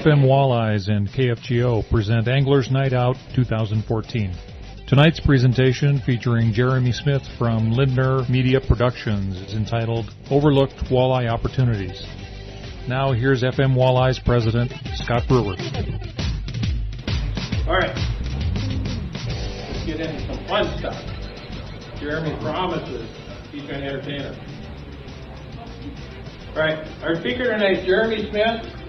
FM Walleyes and KFGO present Anglers Night Out 2014. Tonight's presentation, featuring Jeremy Smith from Lindner Media Productions, is entitled Overlooked Walleye Opportunities. Now here's FM Walleyes President Scott Brewer. All right, let's get into some fun stuff. Jeremy promises he's going to entertain us. All right, our speaker tonight is Jeremy Smith.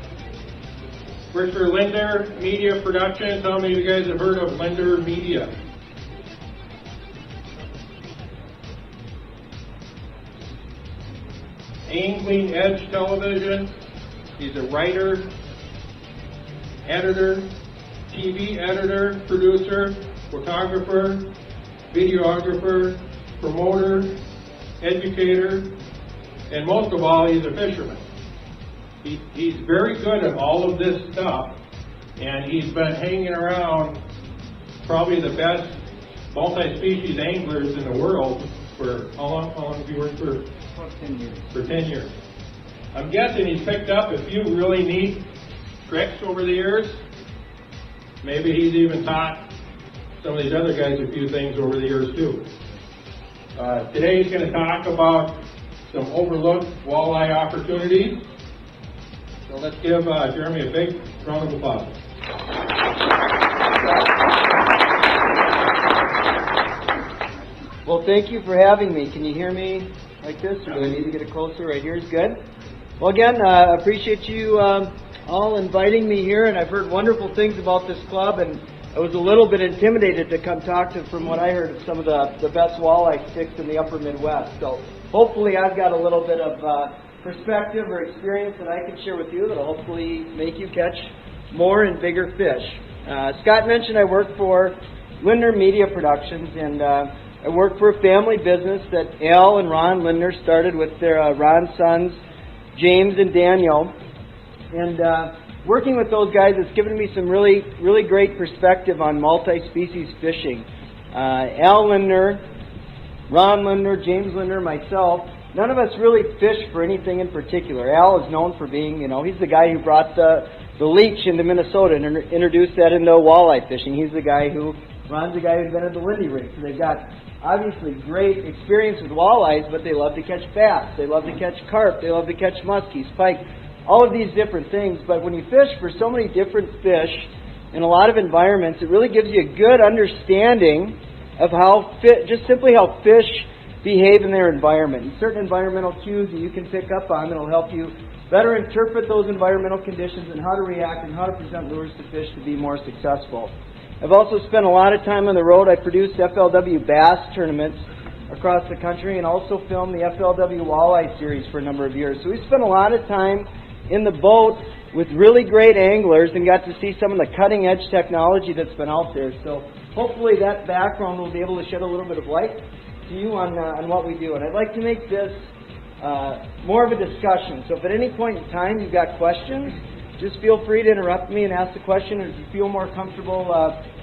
Works for Lindner Media Productions. How many of you guys have heard of Lindner Media? Angling Edge Television. He's a writer, editor, TV editor, producer, photographer, videographer, promoter, educator, and most of all, he's a fisherman. He's very good at all of this stuff, and he's been hanging around probably the best multi-species anglers in the world for how long? How long have you worked for? About 10 years. For 10 years. I'm guessing he's picked up a few really neat tricks over the years. Maybe he's even taught some of these other guys a few things over the years too. Today he's going to talk about some overlooked walleye opportunities. So let's give Jeremy a big round of applause. Well, thank you for having me. Can you hear me like this, or do I need to get it closer? Right here is good. Well, again, I appreciate you all inviting me here, and I've heard wonderful things about this club, and I was a little bit intimidated to come talk to, from what I heard, of some of the best walleye sticks in the upper Midwest. So hopefully I've got a little bit of perspective or experience that I can share with you that will hopefully make you catch more and bigger fish. Scott mentioned I work for Lindner Media Productions, and I work for a family business that Al and Ron Lindner started with their Ron's sons, James and Daniel. And working with those guys has given me some really great perspective on multi-species fishing. Al Lindner, Ron Lindner, James Lindner, myself, none of us really fish for anything in particular. Al is known for being, he's the guy who brought the leech into Minnesota and introduced that into walleye fishing. Ron's the guy who invented the Lindy rig. So they've got obviously great experience with walleyes, but they love to catch bass, they love to catch carp, they love to catch muskies, pike, all of these different things. But when you fish for so many different fish in a lot of environments, it really gives you a good understanding of just simply how fish behave in their environment, and certain environmental cues that you can pick up on that will help you better interpret those environmental conditions and how to react and how to present lures to fish to be more successful. I've also spent a lot of time on the road. I produced FLW bass tournaments across the country and also filmed the FLW walleye series for a number of years. So we spent a lot of time in the boat with really great anglers and got to see some of the cutting edge technology that's been out there. So hopefully that background will be able to shed a little bit of light to you on what we do. And I'd like to make this more of a discussion. So if at any point in time you've got questions, just feel free to interrupt me and ask the question. Or if you feel more comfortable,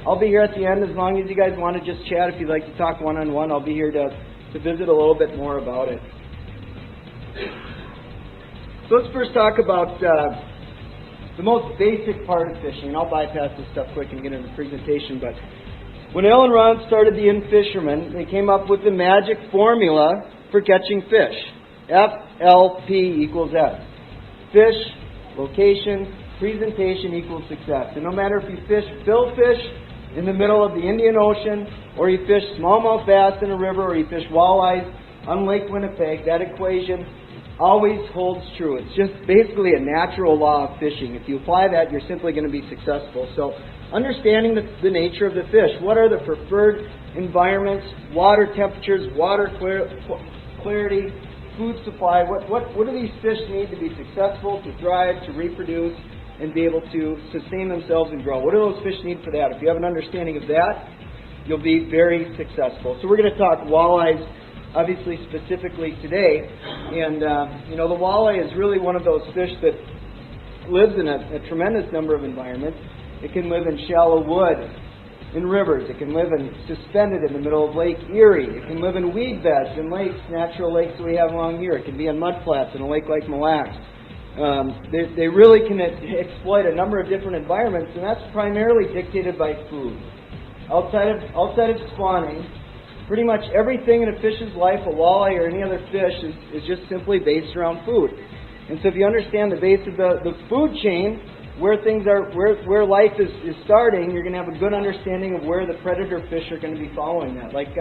I'll be here at the end as long as you guys want to just chat. If you'd like to talk one-on-one, I'll be here to visit a little bit more about it. So let's first talk about the most basic part of fishing. And I'll bypass this stuff quick and get into the presentation. But when Al and Ron started the Inn Fishermen, they came up with the magic formula for catching fish. FLP equals S. Fish, location, presentation equals success. And no matter if you fish billfish in the middle of the Indian Ocean, or you fish smallmouth bass in a river, or you fish walleyes on Lake Winnipeg, that equation always holds true. It's just basically a natural law of fishing. If you apply that, you're simply going to be successful. So understanding the nature of the fish. What are the preferred environments, water temperatures, water clarity, food supply? What do these fish need to be successful, to thrive, to reproduce, and be able to sustain themselves and grow? What do those fish need for that? If you have an understanding of that, you'll be very successful. So we're going to talk walleyes, obviously specifically today. And the walleye is really one of those fish that lives in a tremendous number of environments. It can live in shallow wood, in rivers. It can live suspended in the middle of Lake Erie. It can live in weed beds in lakes, natural lakes that we have along here. It can be on mud flats in a lake like Mille Lacs. They really can exploit a number of different environments, and that's primarily dictated by food. Outside of spawning, pretty much everything in a fish's life, a walleye or any other fish, is just simply based around food. And so if you understand the base of the food chain, where things are, where life is starting, you're going to have a good understanding of where the predator fish are going to be following that. Like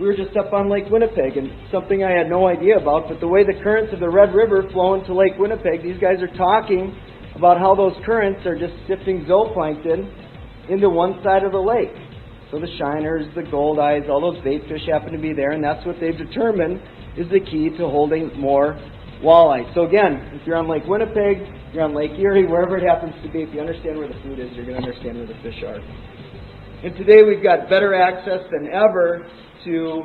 we were just up on Lake Winnipeg, and something I had no idea about, but the way the currents of the Red River flow into Lake Winnipeg, these guys are talking about how those currents are just sifting zooplankton into one side of the lake. So the shiners, the gold eyes, all those bait fish happen to be there, and that's what they've determined is the key to holding more walleye. So again, if you're on Lake Winnipeg, you're on Lake Erie, wherever it happens to be, if you understand where the food is, you're going to understand where the fish are. And today we've got better access than ever to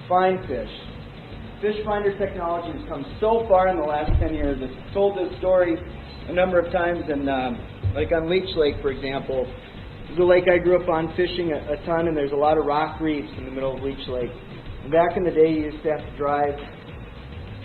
find fish. Fish finder technology has come so far in the last 10 years. I've told this story a number of times, and like on Leech Lake, for example, the lake I grew up on fishing a ton, and there's a lot of rock reefs in the middle of Leech Lake. And back in the day, you used to have to drive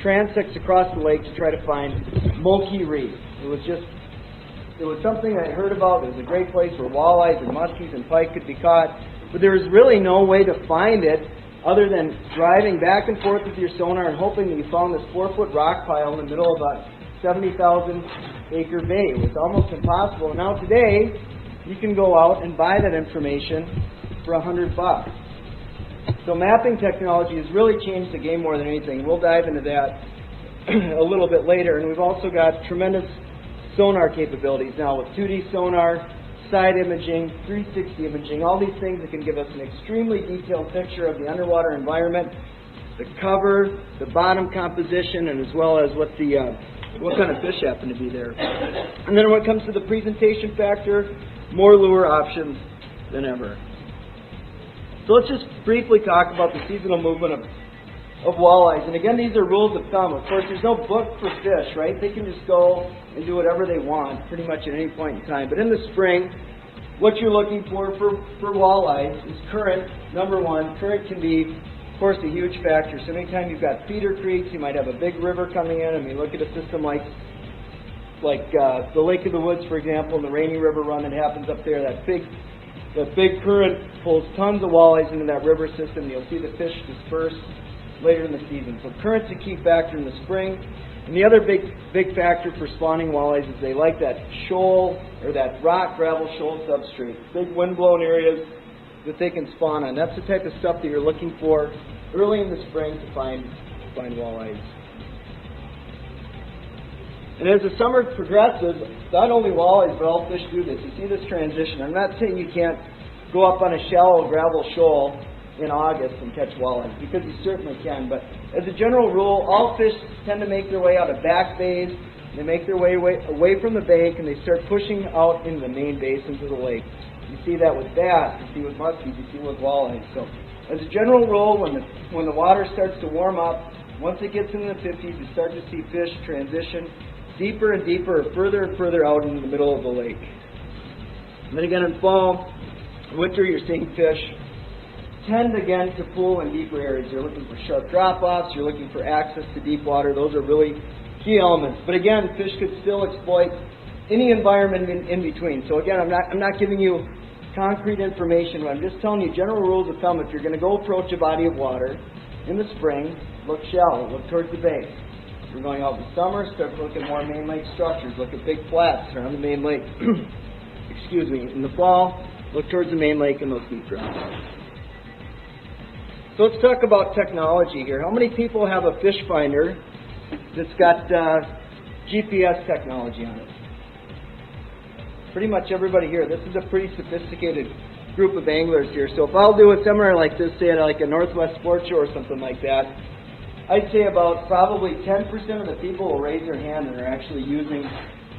transects across the lake to try to find Moki Reef. It was something I heard about. It was a great place where walleyes and muskies and pike could be caught, but there was really no way to find it other than driving back and forth with your sonar and hoping that you found this 4-foot rock pile in the middle of a 70,000-acre bay. It was almost impossible. And now today, you can go out and buy that information for $100. So mapping technology has really changed the game more than anything. We'll dive into that a little bit later. And we've also got tremendous sonar capabilities now with 2D sonar, side imaging, 360 imaging, all these things that can give us an extremely detailed picture of the underwater environment, the cover, the bottom composition, and as well as what kind of fish happen to be there. And then when it comes to the presentation factor, more lure options than ever. So let's just briefly talk about the seasonal movement of walleyes. And again, these are rules of thumb. Of course, there's no book for fish, right? They can just go and do whatever they want pretty much at any point in time. But in the spring, what you're looking for walleyes is current, number one. Current can be, of course, a huge factor. So anytime you've got feeder creeks, you might have a big river coming in. I mean, look at a system like the Lake of the Woods, for example, and the Rainy River run that happens up there. That big current pulls tons of walleyes into that river system. You'll see the fish disperse later in the season. So current's a key factor in the spring. And the other big factor for spawning walleyes is they like that shoal or that rock, gravel, shoal substrate. Big wind-blown areas that they can spawn on. That's the type of stuff that you're looking for early in the spring to find walleyes. And as the summer progresses, not only walleyes, but all fish do this. You see this transition. I'm not saying you can't go up on a shallow gravel shoal in August and catch walleyes, because you certainly can. But as a general rule, all fish tend to make their way out of back bays. They make their way away from the bank, and they start pushing out into the main basins of the lake. You see that with bass, you see with muskies, you see with walleyes. So as a general rule, when the water starts to warm up, once it gets into the 50s, you start to see fish transition deeper and deeper, further and further out into the middle of the lake. And then again in fall, winter, you're seeing fish tend again to pool in deeper areas. You're looking for sharp drop-offs, you're looking for access to deep water. Those are really key elements. But again, fish could still exploit any environment in between. So again, I'm not giving you concrete information, but I'm just telling you general rules of thumb. If you're going to go approach a body of water in the spring, look shallow, look towards the bank. If you're going out in the summer, start to look at more main lake structures, look at big flats around the main lake. Excuse me. In the fall, look towards the main lake and those deep drops. So let's talk about technology here. How many people have a fish finder that's got GPS technology on it? Pretty much everybody here. This is a pretty sophisticated group of anglers here. So if I'll do a seminar like this, say at like a Northwest Sports Show or something like that, I'd say about probably 10% of the people will raise their hand and are actually using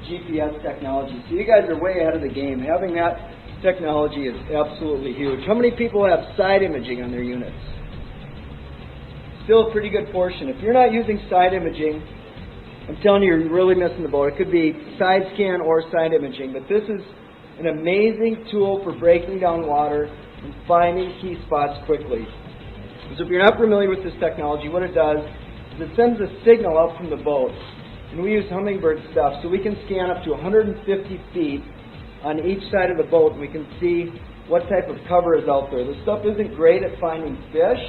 GPS technology. So you guys are way ahead of the game. Having that technology is absolutely huge. How many people have side imaging on their units? Still a pretty good portion. If you're not using side imaging, I'm telling you, you're really missing the boat. It could be side scan or side imaging, but this is an amazing tool for breaking down water and finding key spots quickly. So if you're not familiar with this technology, what it does is it sends a signal out from the boat. And we use hummingbird stuff, so we can scan up to 150 feet on each side of the boat, and we can see what type of cover is out there. This stuff isn't great at finding fish,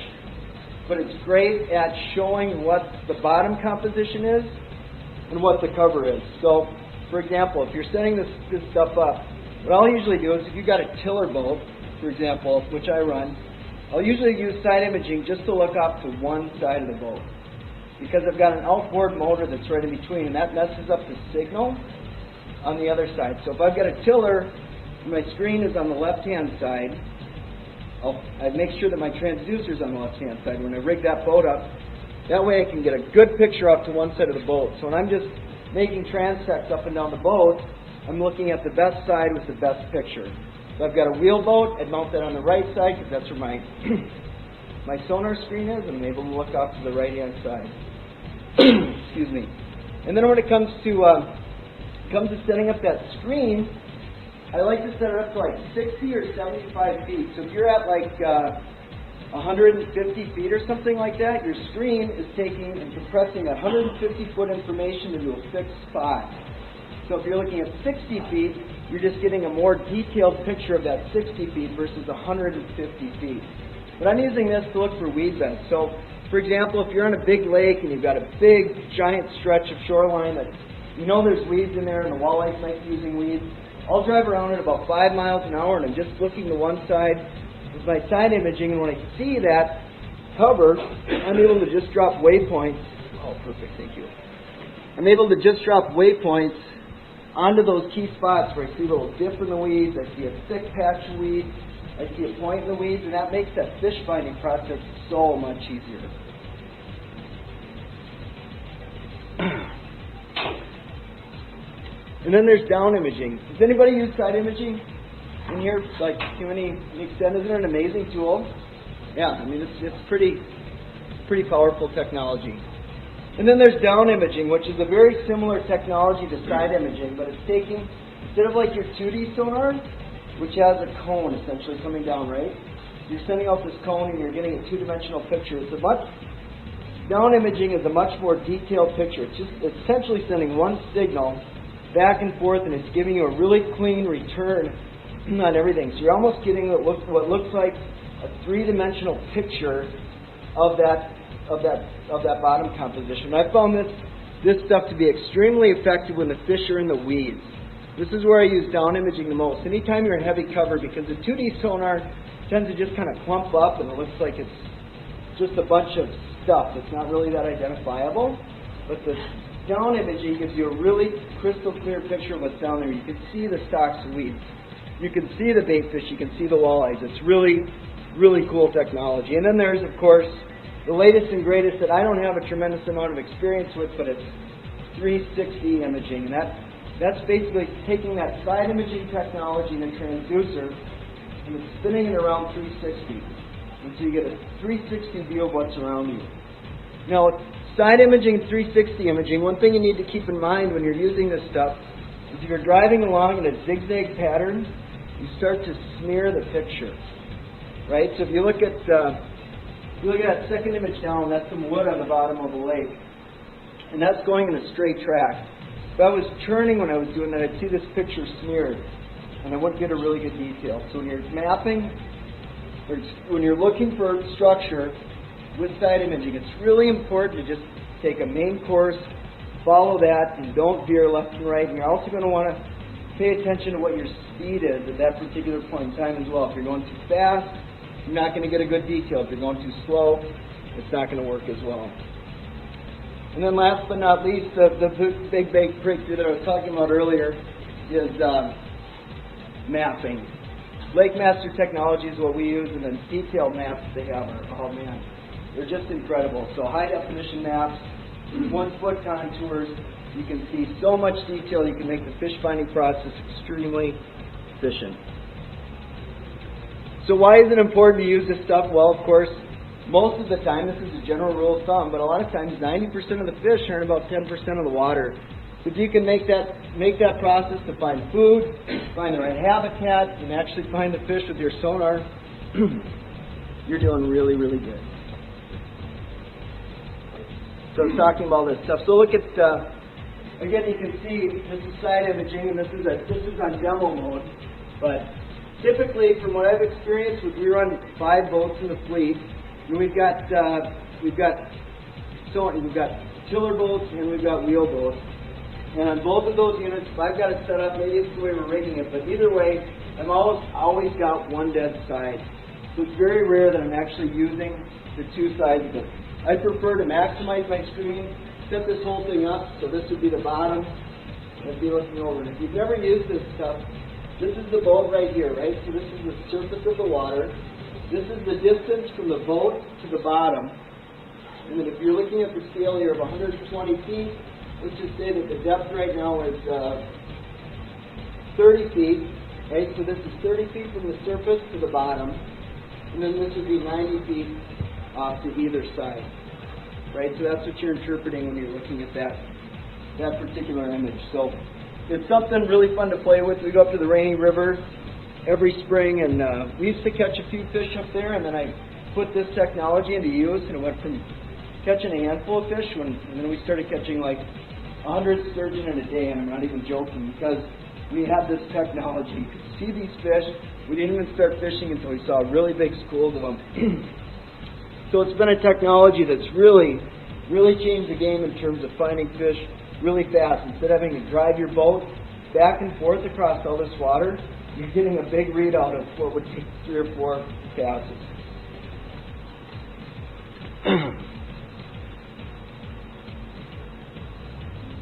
but it's great at showing what the bottom composition is and what the cover is. So, for example, if you're setting this stuff up, what I'll usually do is if you've got a tiller boat, for example, which I run, I'll usually use side imaging just to look off to one side of the boat, because I've got an outboard motor that's right in between, and that messes up the signal on the other side. So if I've got a tiller and my screen is on the left-hand side, I make sure that my transducer's on the left-hand side when I rig that boat up. That way I can get a good picture off to one side of the boat. So when I'm just making transects up and down the boat, I'm looking at the best side with the best picture. So I've got a wheel boat, I'd mount that on the right side because that's where my my sonar screen is, and I'm able to look off to the right-hand side. Excuse me. And then when it comes to setting up that screen, I like to set it up to like 60 or 75 feet. So if you're at like 150 feet or something like that, your screen is taking and compressing that 150-foot information into a fixed spot. So if you're looking at 60 feet, you're just getting a more detailed picture of that 60 feet versus 150 feet. But I'm using this to look for weed beds. So, for example, if you're on a big lake and you've got a big, giant stretch of shoreline that you know there's weeds in there and the walleyes might be using weeds, I'll drive around at about 5 miles an hour and I'm just looking to one side with my side imaging, and when I see that cover, I'm able to just drop waypoints. Oh, perfect, thank you. I'm able to just drop waypoints onto those key spots where I see a little dip in the weeds, I see a thick patch of weeds, I see a point in the weeds, and that makes that fish finding process so much easier. And then there's down imaging. Does anybody use side imaging in here? Like, to any extent, isn't it an amazing tool? Yeah, I mean, it's pretty powerful technology. And then there's down imaging, which is a very similar technology to side imaging, but it's taking, instead of like your 2D sonar, which has a cone essentially coming down, right? You're sending out this cone and you're getting a two-dimensional picture. Down imaging is a much more detailed picture. It's just essentially sending one signal back and forth, and it's giving you a really clean return on everything. So you're almost getting what looks like a three-dimensional picture of that bottom composition. I found this stuff to be extremely effective when the fish are in the weeds. This is where I use down imaging the most. Anytime you're in heavy cover, because the 2D sonar tends to just kind of clump up and it looks like it's just a bunch of stuff. It's not really that identifiable. But the down imaging gives you a really crystal clear picture of what's down there. You can see the stalks of weeds. You can see the bait fish. You can see the walleyes. It's really, really cool technology. And then there's, of course, the latest and greatest that I don't have a tremendous amount of experience with, but it's 360 imaging. And that's basically taking that side imaging technology in a transducer and it's spinning it around 360. And so you get a 360 view of what's around you. Now, side imaging and 360 imaging, one thing you need to keep in mind when you're using this stuff is if you're driving along in a zigzag pattern, you start to smear the picture. Right? So if you look at that second image down, that's some wood on the bottom of the lake. And that's going in a straight track. If I was turning when I was doing that, I'd see this picture smeared, and I wouldn't get a really good detail. So when you're mapping, or when you're looking for structure with side imaging, it's really important to just take a main course, follow that, and don't veer left and right. And you're also going to want to pay attention to what your speed is at that particular point in time as well. If you're going too fast, you're not going to get a good detail. If you're going too slow, it's not going to work as well. And then last but not least, the big breakthrough that I was talking about earlier is mapping. Lake Master technology is what we use, and then detailed maps they have are, oh man, they're just incredible. So high definition maps, 1-foot contours, you can see so much detail, you can make the fish finding process extremely efficient. So why is it important to use this stuff? Well, of course, most of the time, this is a general rule of thumb, but a lot of times 90% of the fish are in about 10% of the water. So if you can make that process to find food, find the right habitat, and actually find the fish with your sonar, you're doing really, really good. So I was talking about this stuff. So look at again, you can see this is side imaging, and this is on demo mode. But typically, from what I've experienced, we run 5 boats in the fleet, and we've got tiller boats and we've got wheel boats. And on both of those units, if I've got it set up, maybe it's the way we're rigging it, but either way, I've always got one dead side. So it's very rare that I'm actually using the 2 sides of it. I prefer to maximize my screen, set this whole thing up, so this would be the bottom, and I'd be looking over. And if you've never used this stuff, this is the boat right here, right? So this is the surface of the water. This is the distance from the boat to the bottom. And then if you're looking at the scale here of 120 feet, let's just say that the depth right now is 30 feet, right? So this is 30 feet from the surface to the bottom, and then this would be 90 feet off to either side, right? So that's what you're interpreting when you're looking at that particular image. So it's something really fun to play with. We go up to the Rainy River every spring, and we used to catch a few fish up there, and then I put this technology into use, and it went from catching a handful of fish, and then we started catching like 100 sturgeon in a day, and I'm not even joking, because we had this technology. You could see these fish. We didn't even start fishing until we saw really big schools of them. So it's been a technology that's really changed the game in terms of finding fish really fast. Instead of having to drive your boat back and forth across all this water, you're getting a big readout of what would take 3 or 4 passes.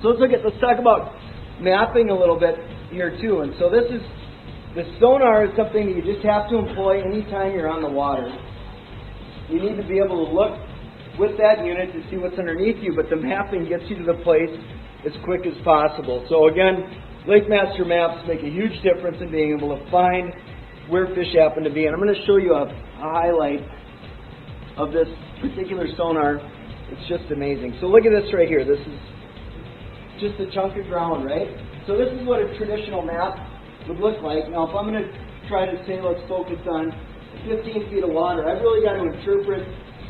So let's talk about mapping a little bit here too. And so the sonar is something that you just have to employ anytime you're on the water. You need to be able to look with that unit to see what's underneath you, but the mapping gets you to the place as quick as possible. So again, LakeMaster maps make a huge difference in being able to find where fish happen to be. And I'm going to show you a highlight of this particular sonar. It's just amazing. So look at this right here. This is just a chunk of ground, right? So this is what a traditional map would look like. Now, if I'm going to try to say let's focus on 15 feet of water, I've really got to interpret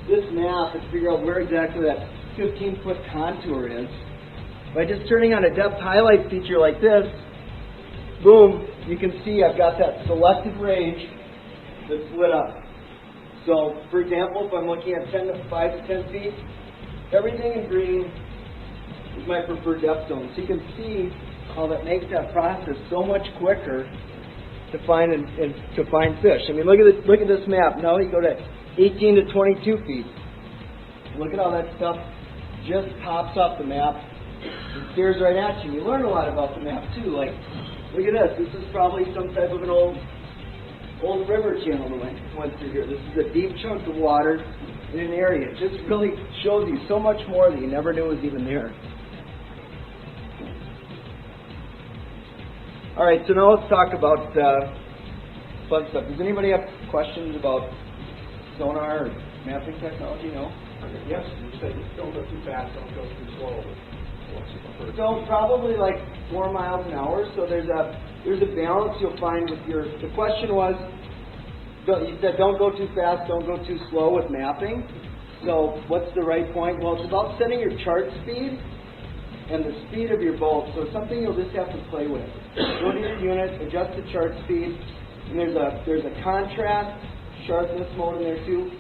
this map and figure out where exactly that 15-foot contour is. By just turning on a depth highlight feature like this, boom, you can see I've got that selected range that's lit up. So, for example, if I'm looking at 5 to 10 feet, everything in green is my preferred depth zone. So you can see how that makes that process so much quicker to find fish. I mean, look at this map. Now you go to 18 to 22 feet. Look at how that stuff just pops off the map and stares right at you. You learn a lot about the map too. Like, look at this. This is probably some type of an old river channel that went through here. This is a deep chunk of water in an area. It just really shows you so much more that you never knew was even there. All right, so now let's talk about fun stuff. Does anybody have questions about sonar or mapping technology? No? Yes, you said don't go too fast, don't go too slow. So probably like 4 miles an hour. So there's a balance you'll find with the question was, you said don't go too fast, don't go too slow with mapping. So what's the right point? Well, it's about setting your chart speed and the speed of your bolt. So it's something you'll just have to play with. Go to your unit, adjust the chart speed, and there's a contrast, sharpness mode in there too.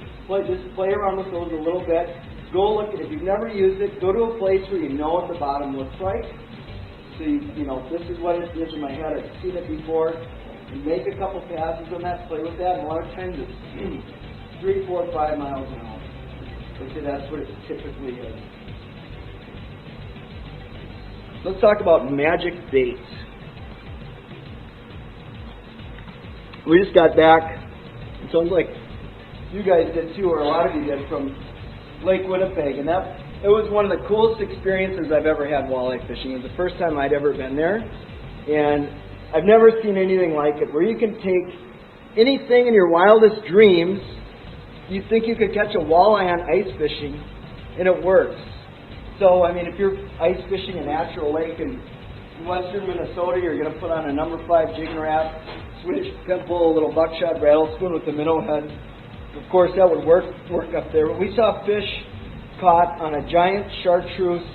Just play around with those a little bit. Go look at it. If you've never used it, go to a place where you know what the bottom looks like. So you know, this is what it is in my head. I've seen it before. You make a couple passes on that, play with that, and a lot of times it's 3, 4, 5 miles an hour. Okay, that's what it typically is. Let's talk about magic baits. We just got back. It sounds like you guys did too, or a lot of you did, from Lake Winnipeg, and it was one of the coolest experiences I've ever had walleye fishing. It was the first time I'd ever been there, and I've never seen anything like it, where you can take anything in your wildest dreams. You think you could catch a walleye on ice fishing, and it works. So, I mean, if you're ice fishing a natural lake in western Minnesota, you're going to put on a number 5 jig and wrap, switch, pull a little buckshot rattle spoon with a minnow head. Of course, that would work up there. But we saw fish caught on a giant chartreuse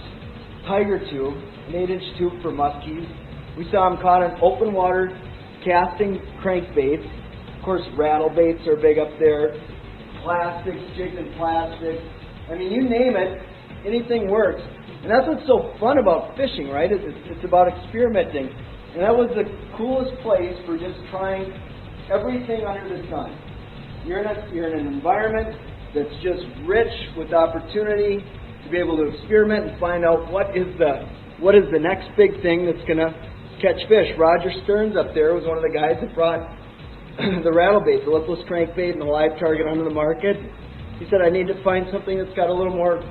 tiger tube, an 8-inch tube for muskies. We saw them caught on open water casting crankbaits. Of course, rattle baits are big up there. Plastics, jigs and plastics. I mean, you name it, anything works. And that's what's so fun about fishing, right? It's about experimenting. And that was the coolest place for just trying everything under the sun. You're in an environment that's just rich with opportunity to be able to experiment and find out what is the next big thing that's going to catch fish. Roger Stearns up there was one of the guys that brought the rattle bait, the lipless crankbait, and the live target onto the market. He said, I need to find something that's got a little more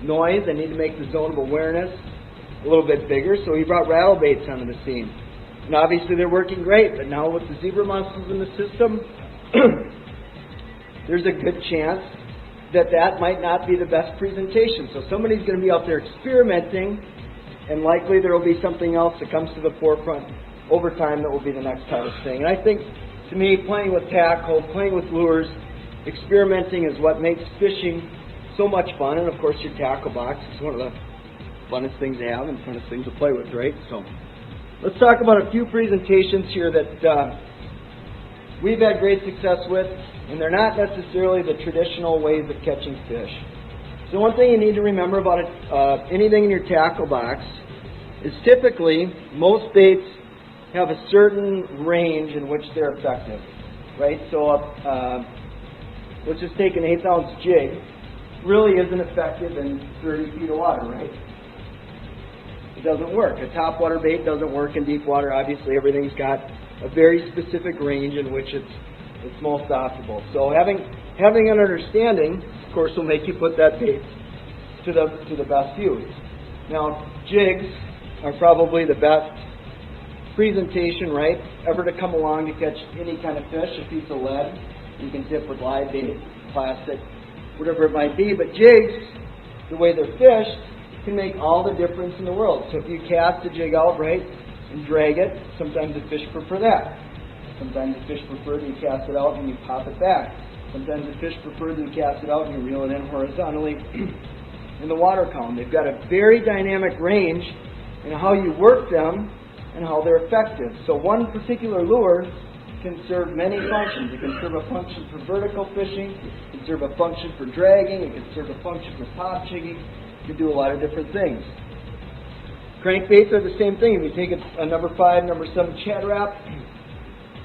noise. I need to make the zone of awareness a little bit bigger. So he brought rattle baits onto the scene. And obviously they're working great, but now with the zebra mussels in the system, there's a good chance that might not be the best presentation. So somebody's going to be out there experimenting, and likely there will be something else that comes to the forefront over time that will be the next hottest thing. And I think, to me, playing with tackle, playing with lures, experimenting is what makes fishing so much fun. And of course, your tackle box is one of the funnest things to have and funnest things to play with, right? So let's talk about a few presentations here that we've had great success with, and they're not necessarily the traditional ways of catching fish. So one thing you need to remember about anything in your tackle box is typically most baits have a certain range in which they're effective, right? So let's just take an 1/8 ounce jig. Really isn't effective in 30 feet of water, right? It doesn't work. A topwater bait doesn't work in deep water. Obviously, everything's got a very specific range in which it's most optimal. So having an understanding, of course, will make you put that bait to the best use. Now, jigs are probably the best presentation, right, ever to come along to catch any kind of fish. A piece of lead you can tip with live bait, plastic, whatever it might be. But jigs, the way they're fished, can make all the difference in the world. So if you cast a jig out, right, and drag it, sometimes the fish prefer that. Sometimes the fish prefer that you cast it out and you pop it back. Sometimes the fish prefer that you cast it out and you reel it in horizontally in the water column. They've got a very dynamic range in how you work them and how they're effective. So one particular lure can serve many functions. It can serve a function for vertical fishing, it can serve a function for dragging, it can serve a function for pop jigging. It can do a lot of different things. Crankbaits are the same thing. If you take a number 5, number 7 Chad wrap,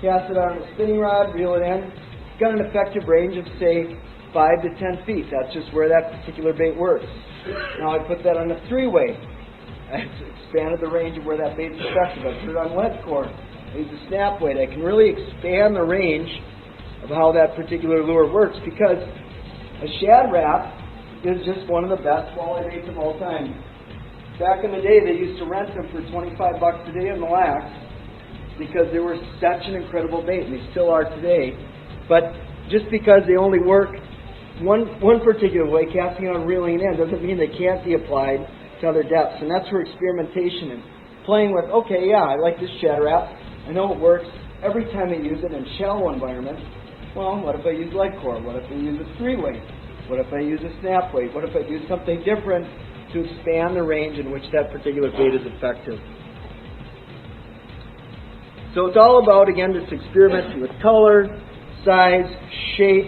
cast it on a spinning rod, reel it in, it's got an effective range of, say, 5 to 10 feet. That's just where that particular bait works. Now I put that on a 3-way. I've expanded the range of where that bait's effective. I put it on lead core. I use a snap weight. I can really expand the range of how that particular lure works, because a shad wrap is just one of the best walleye baits of all time. Back in the day, they used to rent them for $25 a day in the Mille Lacs because they were such an incredible bait, and they still are today. But just because they only work one particular way, casting out and reeling in, doesn't mean they can't be applied to other depths. And that's where experimentation and playing with, okay, yeah, I like this shad wrap. I know it works every time I use it in shallow environments. Well, what if I use lead core? What if I use a 3-way? What if I use a snap weight? What if I do something different to expand the range in which that particular bait is effective? So it's all about, again, just experimenting with color, size, shape.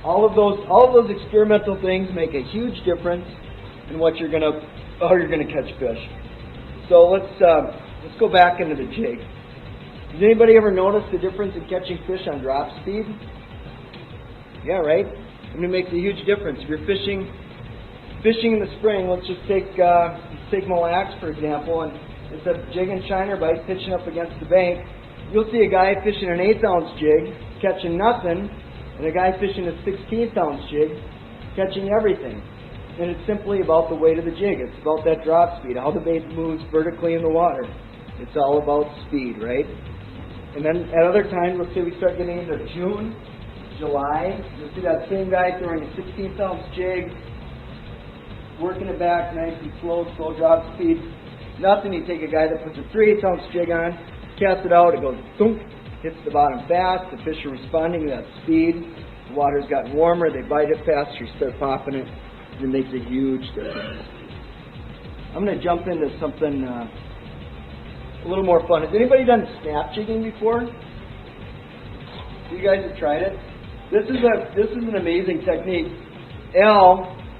All of those experimental things make a huge difference in how you're gonna catch fish. So let's go back into the jig. Has anybody ever noticed the difference in catching fish on drop speed? Yeah, right? I mean, it makes a huge difference. If you're fishing in the spring, let's just take Mille Lacs, for example, and instead of jig and shiner bite pitching up against the bank, you'll see a guy fishing an 1/8 ounce jig catching nothing, and a guy fishing a 16th ounce jig catching everything. And it's simply about the weight of the jig. It's about that drop speed, how the bait moves vertically in the water. It's all about speed, right? And then at other times, let's say we start getting into June, July, you'll see that same guy throwing a 16th ounce jig, working it back nice and slow drop speed. Nothing. You take a guy that puts a 3/8 ounce jig on, cast it out, it goes thunk, hits the bottom fast. The fish are responding to that speed. The water's gotten warmer, they bite it faster, you start popping it. It makes a huge difference. I'm going to jump into something a little more fun. Has anybody done snap jigging before? You guys have tried it? This is an amazing technique.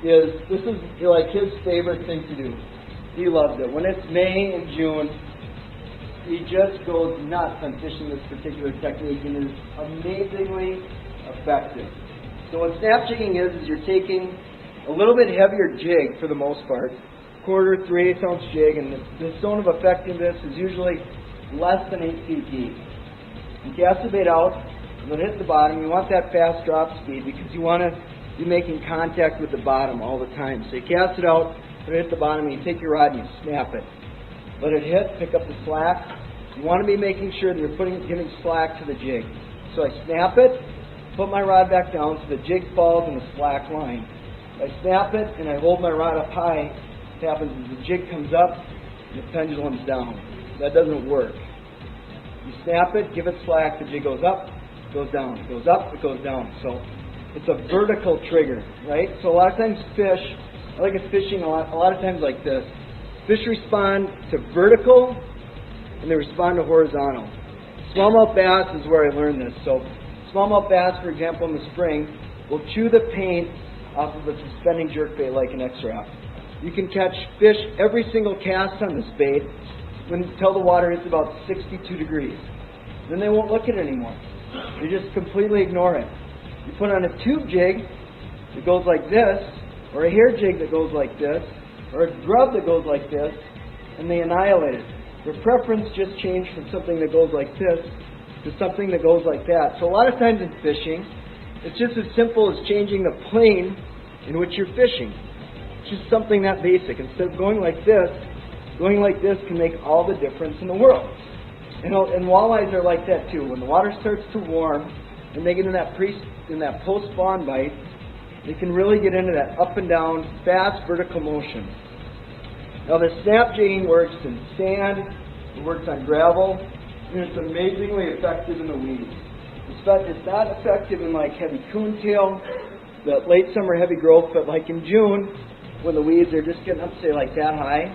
This is like his favorite thing to do. He loves it. When it's May and June, he just goes nuts on fishing this particular technique and is amazingly effective. So what snap jigging is you're taking a little bit heavier jig for the most part, quarter, 3/8 ounce jig, and the zone of effectiveness is usually less than 8 feet deep. You cast the bait out, and then hit the bottom. You want that fast drop speed because you want to be making contact with the bottom all the time. So you cast it out, put it at the bottom, and you take your rod and you snap it. Let it hit, pick up the slack. You want to be making sure that you're giving slack to the jig. So I snap it, put my rod back down so the jig falls in the slack line. I snap it and I hold my rod up high. What happens is the jig comes up and the pendulum's down. That doesn't work. You snap it, give it slack, the jig goes up, goes down, it goes up, it goes down. So it's a vertical trigger, right? So a lot of times I like fishing a lot of times like this. Fish respond to vertical and they respond to horizontal. Smallmouth bass is where I learned this. So smallmouth bass, for example, in the spring, will chew the paint off of a suspending jerkbait like an X-Rap. You can catch fish every single cast on this bait until the water hits about 62 degrees. Then they won't look at it anymore. They just completely ignore it. You put on a tube jig that goes like this, or a hair jig that goes like this, or a grub that goes like this, and they annihilate it. Their preference just changed from something that goes like this to something that goes like that. So a lot of times in fishing, it's just as simple as changing the plane in which you're fishing. It's just something that basic. Instead of going like this can make all the difference in the world. And walleyes are like that too. When the water starts to warm and they get in that post-spawn bite, they can really get into that up and down, fast vertical motion. Now the snap jigging works in sand, it works on gravel, and it's amazingly effective in the weeds. It's not effective in like heavy coontail, the late summer heavy growth, but like in June, when the weeds are just getting up, say like that high,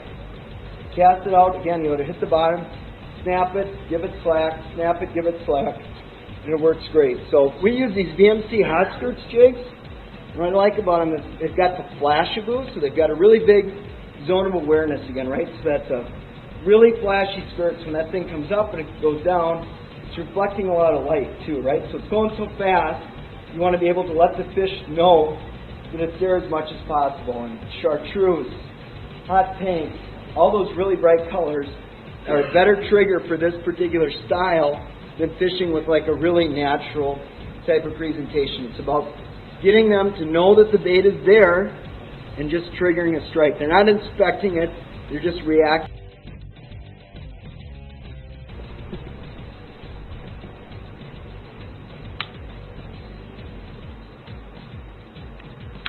cast it out, again, you want to hit the bottom, snap it, give it slack, snap it, give it slack, and it works great. So we use these VMC hot skirts jigs. What I like about them is they've got the flash-a-boo, so they've got a really big zone of awareness again, right? So that's a really flashy skirt. So when that thing comes up and it goes down, it's reflecting a lot of light too, right? So it's going so fast, you want to be able to let the fish know that it's there as much as possible. And chartreuse, hot pink, all those really bright colors are a better trigger for this particular style than fishing with like a really natural type of presentation. It's about getting them to know that the bait is there and just triggering a strike. They're not inspecting it, they're just reacting.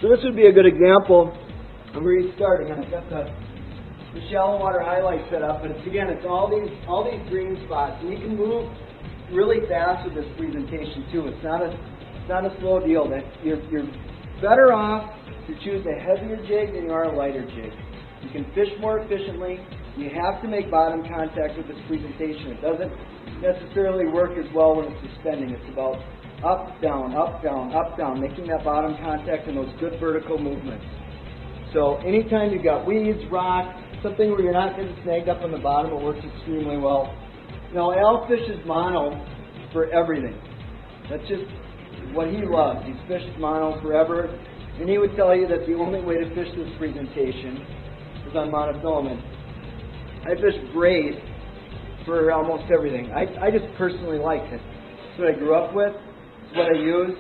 So this would be a good example of restarting. I've got the shallow water highlight set up, but it's all these green spots, and you can move really fast with this presentation too. It's not a slow deal. That you're better off to choose a heavier jig than you are a lighter jig. You can fish more efficiently. You have to make bottom contact with this presentation. It doesn't necessarily work as well when it's suspending. It's about up, down, up, down, up, down, making that bottom contact and those good vertical movements. So anytime you've got weeds, rock, something where you're not getting snagged up on the bottom, it works extremely well. Now, Al fishes mono for everything. That's just what he loves. He's fished mono forever, and he would tell you that the only way to fish this presentation is on monofilament. I fish braid for almost everything. I just personally like it. It's what I grew up with, it's what I use,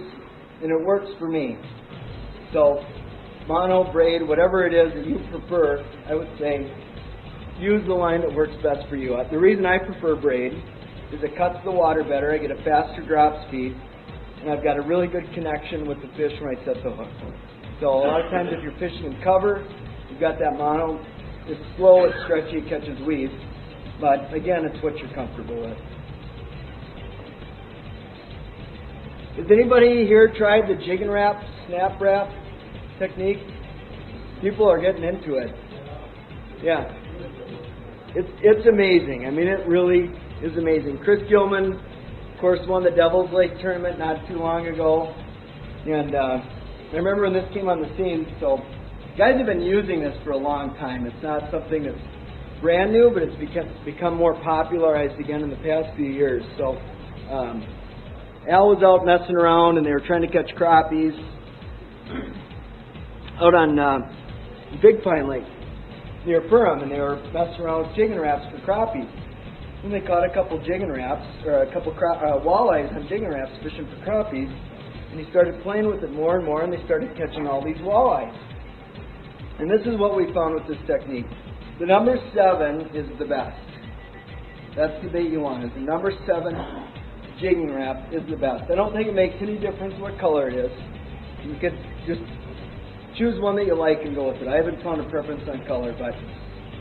and it works for me. So, mono, braid, whatever it is that you prefer, I would say use the line that works best for you. The reason I prefer braid is it cuts the water better, I get a faster drop speed, and I've got a really good connection with the fish when I set the hook. So a lot of times if you're fishing in cover, you've got that mono, it's slow, it's stretchy, it catches weeds, but again, it's what you're comfortable with. Has anybody here tried the jig and wrap, snap wrap technique? People are getting into it. Yeah. It's amazing. I mean, it really is amazing. Chris Gilman, of course, won the Devil's Lake tournament not too long ago. And I remember when this came on the scene, so guys have been using this for a long time. It's not something that's brand new, but it's become more popularized again in the past few years. So Al was out messing around, and they were trying to catch crappies out on Big Pine Lake near Perham, and they were messing around with jigging wraps for crappies. And they caught a couple jigging wraps, or a couple walleyes on jigging wraps fishing for crappies, and he started playing with it more and more, and they started catching all these walleyes. And this is what we found with this technique. The number 7 is the best. That's the bait you want, is the number 7 jigging wrap is the best. I don't think it makes any difference what color it is. You could just choose one that you like and go with it. I haven't found a preference on color, but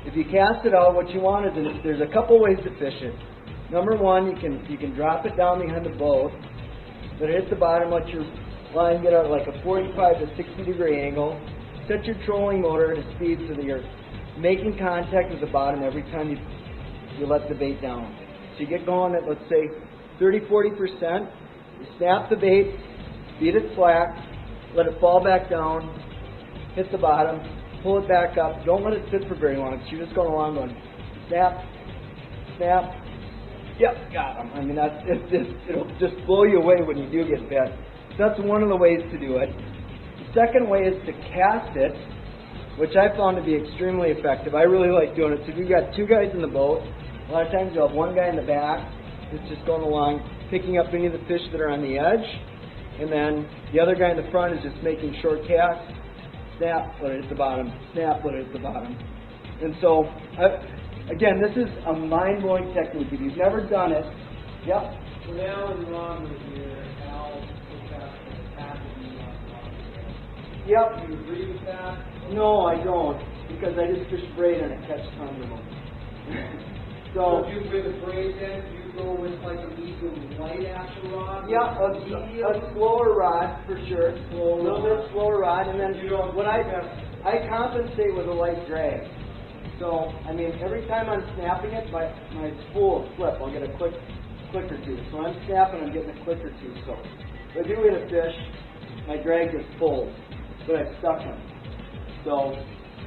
if you cast it out, what you want is, there's a couple ways to fish it. Number 1, you can drop it down behind the boat, let it hit the bottom, let your line get out like a 45 to 60 degree angle. Set your trolling motor at a speed so that you're making contact with the bottom every time you let the bait down. So you get going at, let's say, 30-40%. You snap the bait, beat it slack, let it fall back down, hit the bottom, pull it back up. Don't let it sit for very long. So you're just going along going snap, snap. Yep, got them. I mean, it'll just blow you away when you do get bit. So that's one of the ways to do it. The second way is to cast it, which I found to be extremely effective. I really like doing it. So if you've got 2 guys in the boat, a lot of times you'll have 1 guy in the back that's just going along, picking up any of the fish that are on the edge, and then the other guy in the front is just making short casts. Snap, let it hit the bottom. Snap, let it hit the bottom. And so, again, this is a mind-blowing technique. If you've never done it, yep. So Al and Ron was here. Al took out the packaging on Yep. Do you agree with that? No, I don't, because I just fish braid and I catch tons of them. So if you with a braid then, you go with like a medium light action rod? Yeah, a slower rod for sure. A little bit slower rod, and then what I compensate with a light drag. So I mean, every time I'm snapping it, my spool will flip. I'll get a click or two. So when I'm snapping, I'm getting a click or two. So if I do hit a fish, my drag just pulls, but I've stuck him. So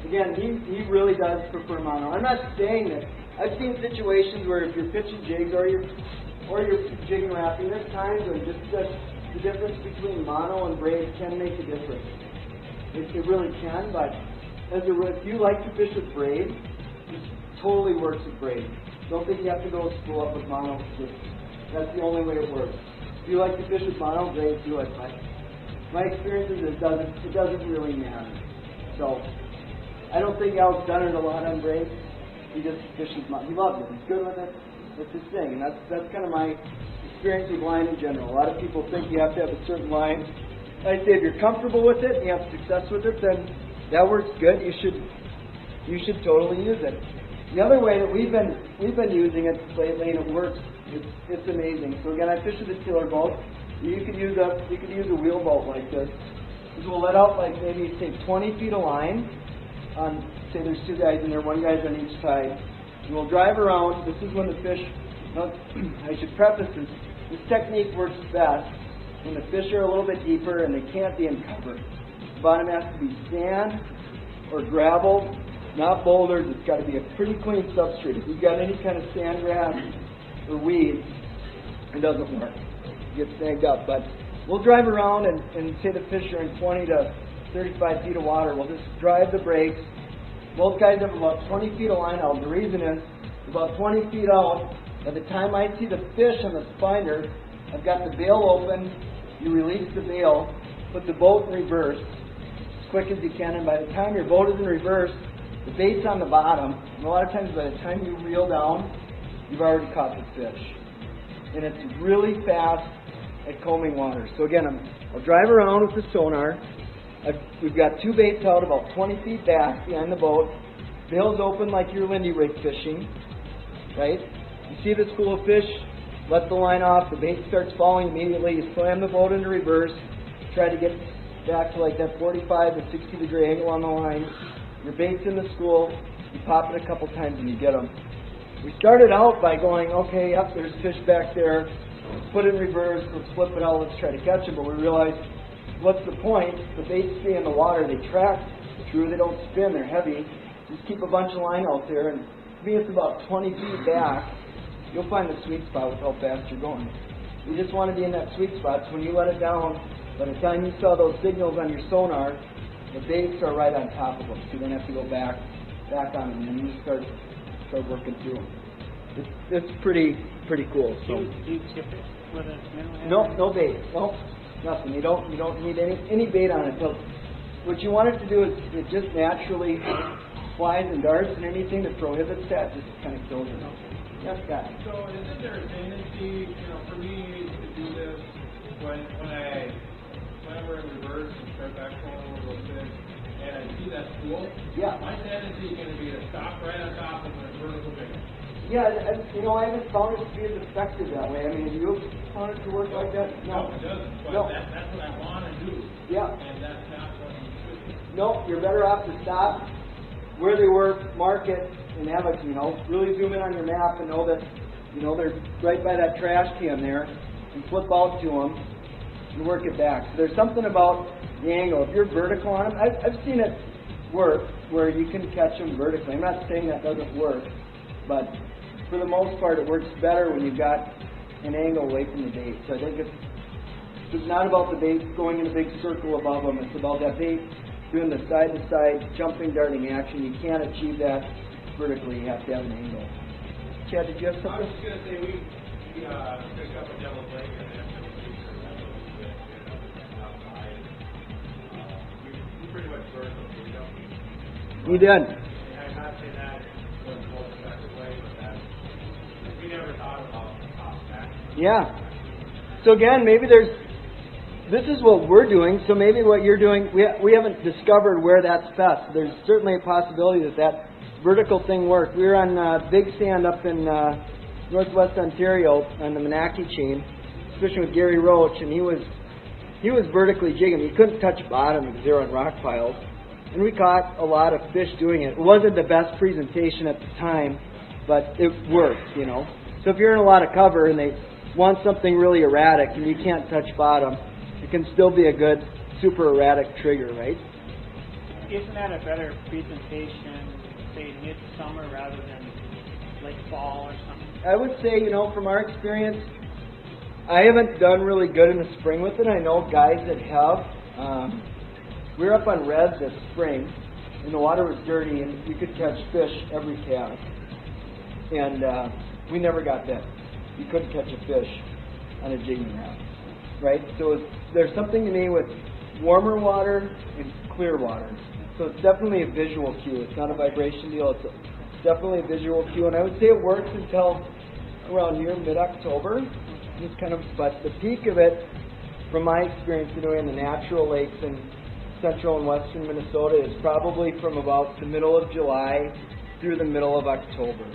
again, he really does prefer mono. I'm not saying that. I've seen situations where if you're pitching jigs or you're jigging wrapping, there's times when just the difference between mono and braid can make a difference. It really can, but if you like to fish with braid, it totally works with braid. Don't think you have to go spool up with mono. That's the only way it works. If you like to fish with mono, braid, do it. But my experience is it doesn't really matter. So I don't think Al's done it a lot on braid. He just fishes mono. He loves it. He's good with it. It's his thing, and that's kind of my experience with line in general. A lot of people think you have to have a certain line. I say if you're comfortable with it and you have success with it, then that works good. You should totally use it. The other way that we've been using it lately, and it works, it's amazing. So again, I fish with a tiller boat. You could use a wheel boat like this. Because we'll let out like maybe say 20 feet of line on, say there's 2 guys in there, 1 guy's on each side. And we'll drive around. This is when the fish, I should preface this technique works best when the fish are a little bit deeper and they can't be in cover. The bottom has to be sand or gravel, not boulders. It's got to be a pretty clean substrate. If you've got any kind of sand grass or weeds, it doesn't work. You get snagged up. But we'll drive around and say the fish are in 20 to 35 feet of water. We'll just drive the brakes. Both guys have about 20 feet of line out. The reason is, about 20 feet out, by the time I see the fish on the spinner, I've got the bail open. You release the bail, put the boat in reverse as quick as you can, and by the time your boat is in reverse, the bait's on the bottom. And a lot of times by the time you reel down, you've already caught the fish. And it's really fast at combing water. So again, I'll drive around with the sonar. We've got 2 baits out about 20 feet back behind the boat. Bail's open like you're Lindy rig fishing, right? You see the school of fish, let the line off, the bait starts falling immediately. You slam the boat into reverse, try to get back to like that 45 to 60 degree angle on the line. Your bait's in the school, You pop it a couple times and you get them. We started out by going, okay, yep, there's fish back there. Put it in reverse, let's flip it out, let's try to catch them. But we realized, what's the point? The baits stay in the water, they track true, they don't spin, they're heavy. Just keep a bunch of line out there, and to me it's about 20 feet back. You'll find the sweet spot with how fast you're going. You just want to be in that sweet spot, so when you let it down, by the time you saw those signals on your sonar, the baits are right on top of them, so you don't have to go back on them, and then you start working through them. It's pretty cool. So. Do you tip it with a minnow? No bait. No, nothing. You don't need any bait on it. So what you want it to do is it just naturally flies and darts, and anything that prohibits that just kind of kills it. Yes, Scott. So isn't there a tendency, for me to do this whenever in reverse and start back going over those fish, and I see that school? Yeah. My tendency is going to be to stop right on top of the vertical bait. Yeah, I haven't found it to be as effective that way. I mean, have you found it to work like that? No, it doesn't. But No. That's what I want to do. Yeah. And that's not what you should do. No, you're better off to stop where they were, mark it, and have it, really zoom in on your map and know that, they're right by that trash can there, and flip out to them and work it back. So there's something about the angle. If you're vertical on them, I've seen it work where you can catch them vertically. I'm not saying that doesn't work, but for the most part, it works better when you've got an angle away from the bait. So I think it's not about the bait going in a big circle above them. It's about that bait doing the side-to-side, jumping, darting action. You can't achieve that vertically. You have to have an angle. Chad, did you have I something? was just going to say, we pick up a devil's leg and after the feature, that was good, outside. We pretty much vertical, we don't. You did. I'm not saying that was the most effective way, but that we never thought about top back. Yeah. So again, maybe this is what we're doing, so maybe what you're doing, we haven't discovered where that's best. There's certainly a possibility that vertical thing worked. We were on Big Sand up in northwest Ontario on the Monaco chain, fishing with Gary Roach, and he was vertically jigging. He couldn't touch bottom because they were on rock piles. And we caught a lot of fish doing it. It wasn't the best presentation at the time, but it worked, So if you're in a lot of cover and they want something really erratic and you can't touch bottom, it can still be a good super erratic trigger, right? Isn't that a better presentation, say midsummer rather than late fall or something? I would say, from our experience, I haven't done really good in the spring with it. I know guys that have. We were up on Red this spring, and the water was dirty, and you could catch fish every cast. And we never got that. You couldn't catch a fish on a jigging rod, right? So there's something to me with warmer water and clear water. So it's definitely a visual cue. It's not a vibration deal. It's definitely a visual cue. And I would say it works until around here, mid-October. But the peak of it, from my experience anyway, in the natural lakes in central and western Minnesota, is probably from about the middle of July through the middle of October.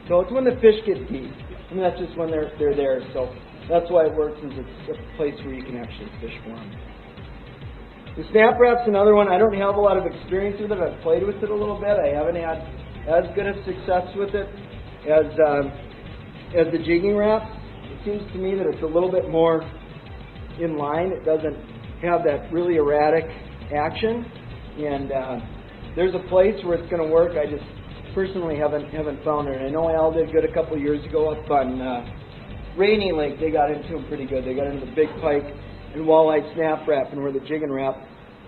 So it's when the fish get deep. That's just when they're there. So that's why it works, is it's a place where you can actually fish for them. The snap wrap's another one. I don't have a lot of experience with it. I've played with it a little bit. I haven't had as good of success with it as the jigging wrap. It seems to me that it's a little bit more in line. It doesn't have that really erratic action, and there's a place where it's going to work. I just personally haven't found it. I know Al did good a couple years ago up on Rainy Lake. They got into them pretty good. They got into the big pike and walleye snap wrap, and where the jigging wrap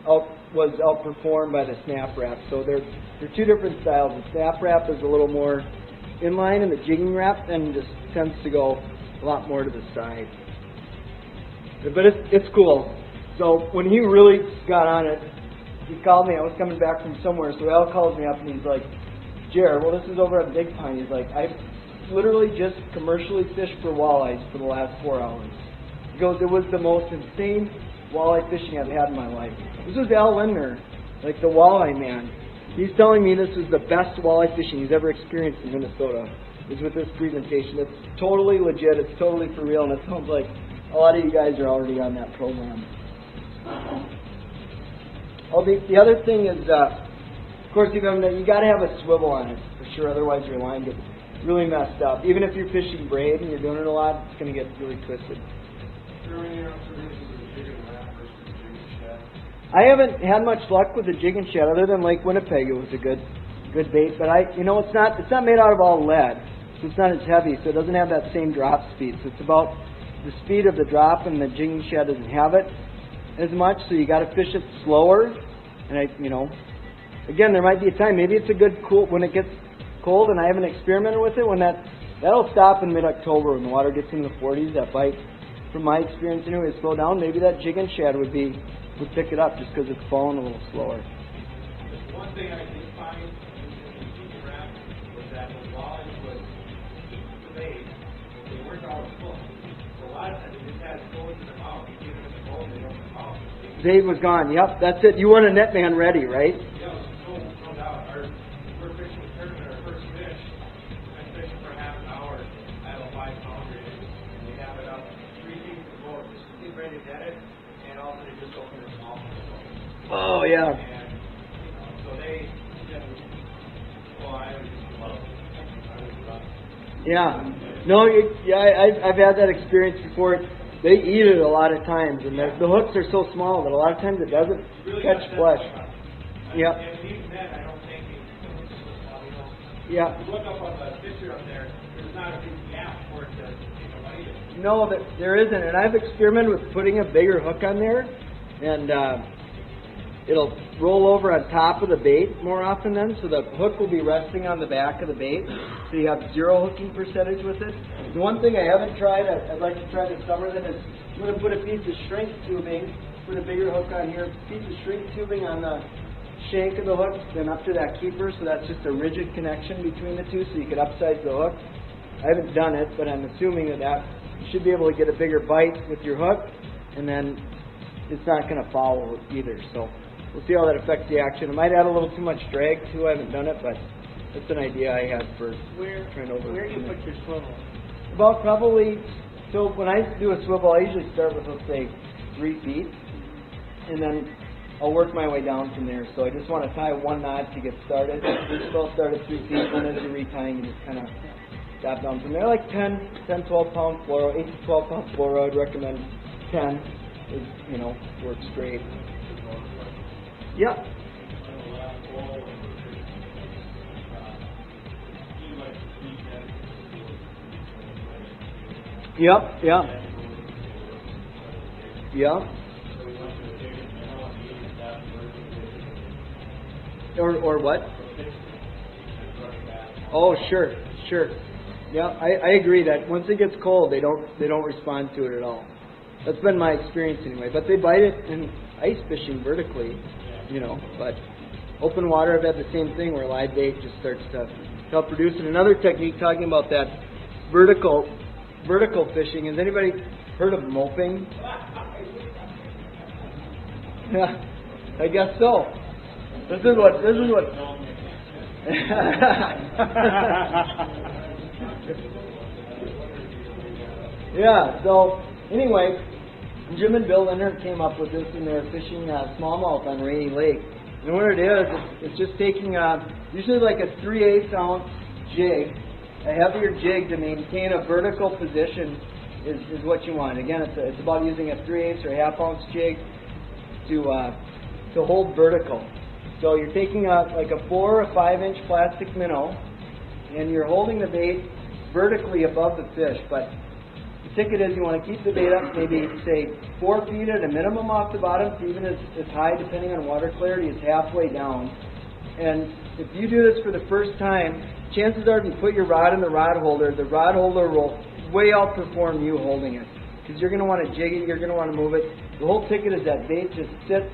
was outperformed by the snap wrap. So they're two different styles. The snap wrap is a little more inline, and the jigging wrap then just tends to go a lot more to the side. But it's cool. So when he really got on it, he called me. I was coming back from somewhere, so Al calls me up and he's like, "Jared, well, this is over at Big Pine." He's like, "I've literally just commercially fished for walleyes for the last 4 hours." He goes, "It was the most insane walleye fishing I've had in my life." This was Al Lindner, like the walleye man. He's telling me this was the best walleye fishing he's ever experienced in Minnesota, is with this presentation. It's totally legit. It's totally for real, and it sounds like a lot of you guys are already on that program. The other thing is, Of course, you got to have a swivel on it for sure, otherwise your line gets really messed up. Even if you're fishing braid and you're doing it a lot, it's going to get really twisted. I haven't had much luck with the jig and shed other than Lake Winnipeg. It was a good bait, but it's not made out of all lead, so it's not as heavy, so it doesn't have that same drop speed. So it's about the speed of the drop, and the jig and shed doesn't have it as much, so you got to fish it slower. And again, there might be a time, maybe it's a good cool when it gets cold, and I haven't experimented with it. When that'll stop in mid-October when the water gets into the 40s. That bite, from my experience anyway, slow down. Maybe that jig and shad would pick it up just because it's falling a little slower. One thing I did find in the wrap was that the walleyes was the bait, they weren't always full. So a lot of times they just had gold in their mouth. You give them the gold, they don't come out. Bait was gone. Yep, that's it. You want a net man ready, right? Yeah, no doubt. We're fishing the tournament, our first fish. I'm fishing for half an hour. I have a 5-pounder in, and we have it up 3 feet from the boat. Just get ready to get it, and all of a sudden it just opened its mouth. Oh, yeah. And, so they, I was just love it. Yeah. No, I've had that experience before. They eat it a lot of times, and the hooks are so small that a lot of times it doesn't Really catch flesh. Yep. Yep. And even then, I don't think it's so small. Yeah. If you look up on the picture up there's not a big gap for it to bite it. No, there isn't, and I've experimented with putting a bigger hook on there, and it'll roll over on top of the bait more often then, so the hook will be resting on the back of the bait, so you have zero hooking percentage with it. The one thing I haven't tried, I'd like to try this summer then, is I'm going to put a piece of shrink tubing, put a bigger hook on here, piece of shrink tubing on the shank of the hook, then up to that keeper, so that's just a rigid connection between the two, so you can upsize the hook. I haven't done it, but I'm assuming that you should be able to get a bigger bite with your hook, and then it's not going to foul either, so we'll see how that affects the action. It might add a little too much drag too. I haven't done it, but that's an idea I had for trying over. Where do you put your swivel? About probably, so when I do a swivel, I usually start with, let's say, 3 feet, and then I'll work my way down from there. So I just want to tie one knot to get started. So I'll start at 3 feet, and as you're retying, you just kind of drop down from there. Like 10, 12 pound fluoro, 8 to 12 pound fluoro. I'd recommend 10 is, works great. Yep. Yep. Or what? Oh, sure. Yeah, I agree that once it gets cold, they don't respond to it at all. That's been my experience anyway. But they bite it in ice fishing vertically, But open water, I've had the same thing where live bait just starts to help produce it. Another technique talking about that vertical fishing. Has anybody heard of moping? Yeah, I guess so. This is what. Yeah. So anyway, Jim and Bill Leonard came up with this, and they're fishing smallmouth on Rainy Lake. And what it is, it's just taking usually like a 3/8 ounce jig, a heavier jig to maintain a vertical position is what you want. Again, it's about using a 3/8 or a half-ounce jig to hold vertical. So you're taking like a 4 or 5-inch plastic minnow, and you're holding the bait vertically above the fish. But the ticket is you want to keep the bait up maybe, say, 4 feet at a minimum off the bottom, even as high, depending on water clarity, is halfway down. And if you do this for the first time, chances are if you put your rod in the rod holder will way outperform you holding it. Because you're going to want to jig it, you're going to want to move it. The whole ticket is that bait just sits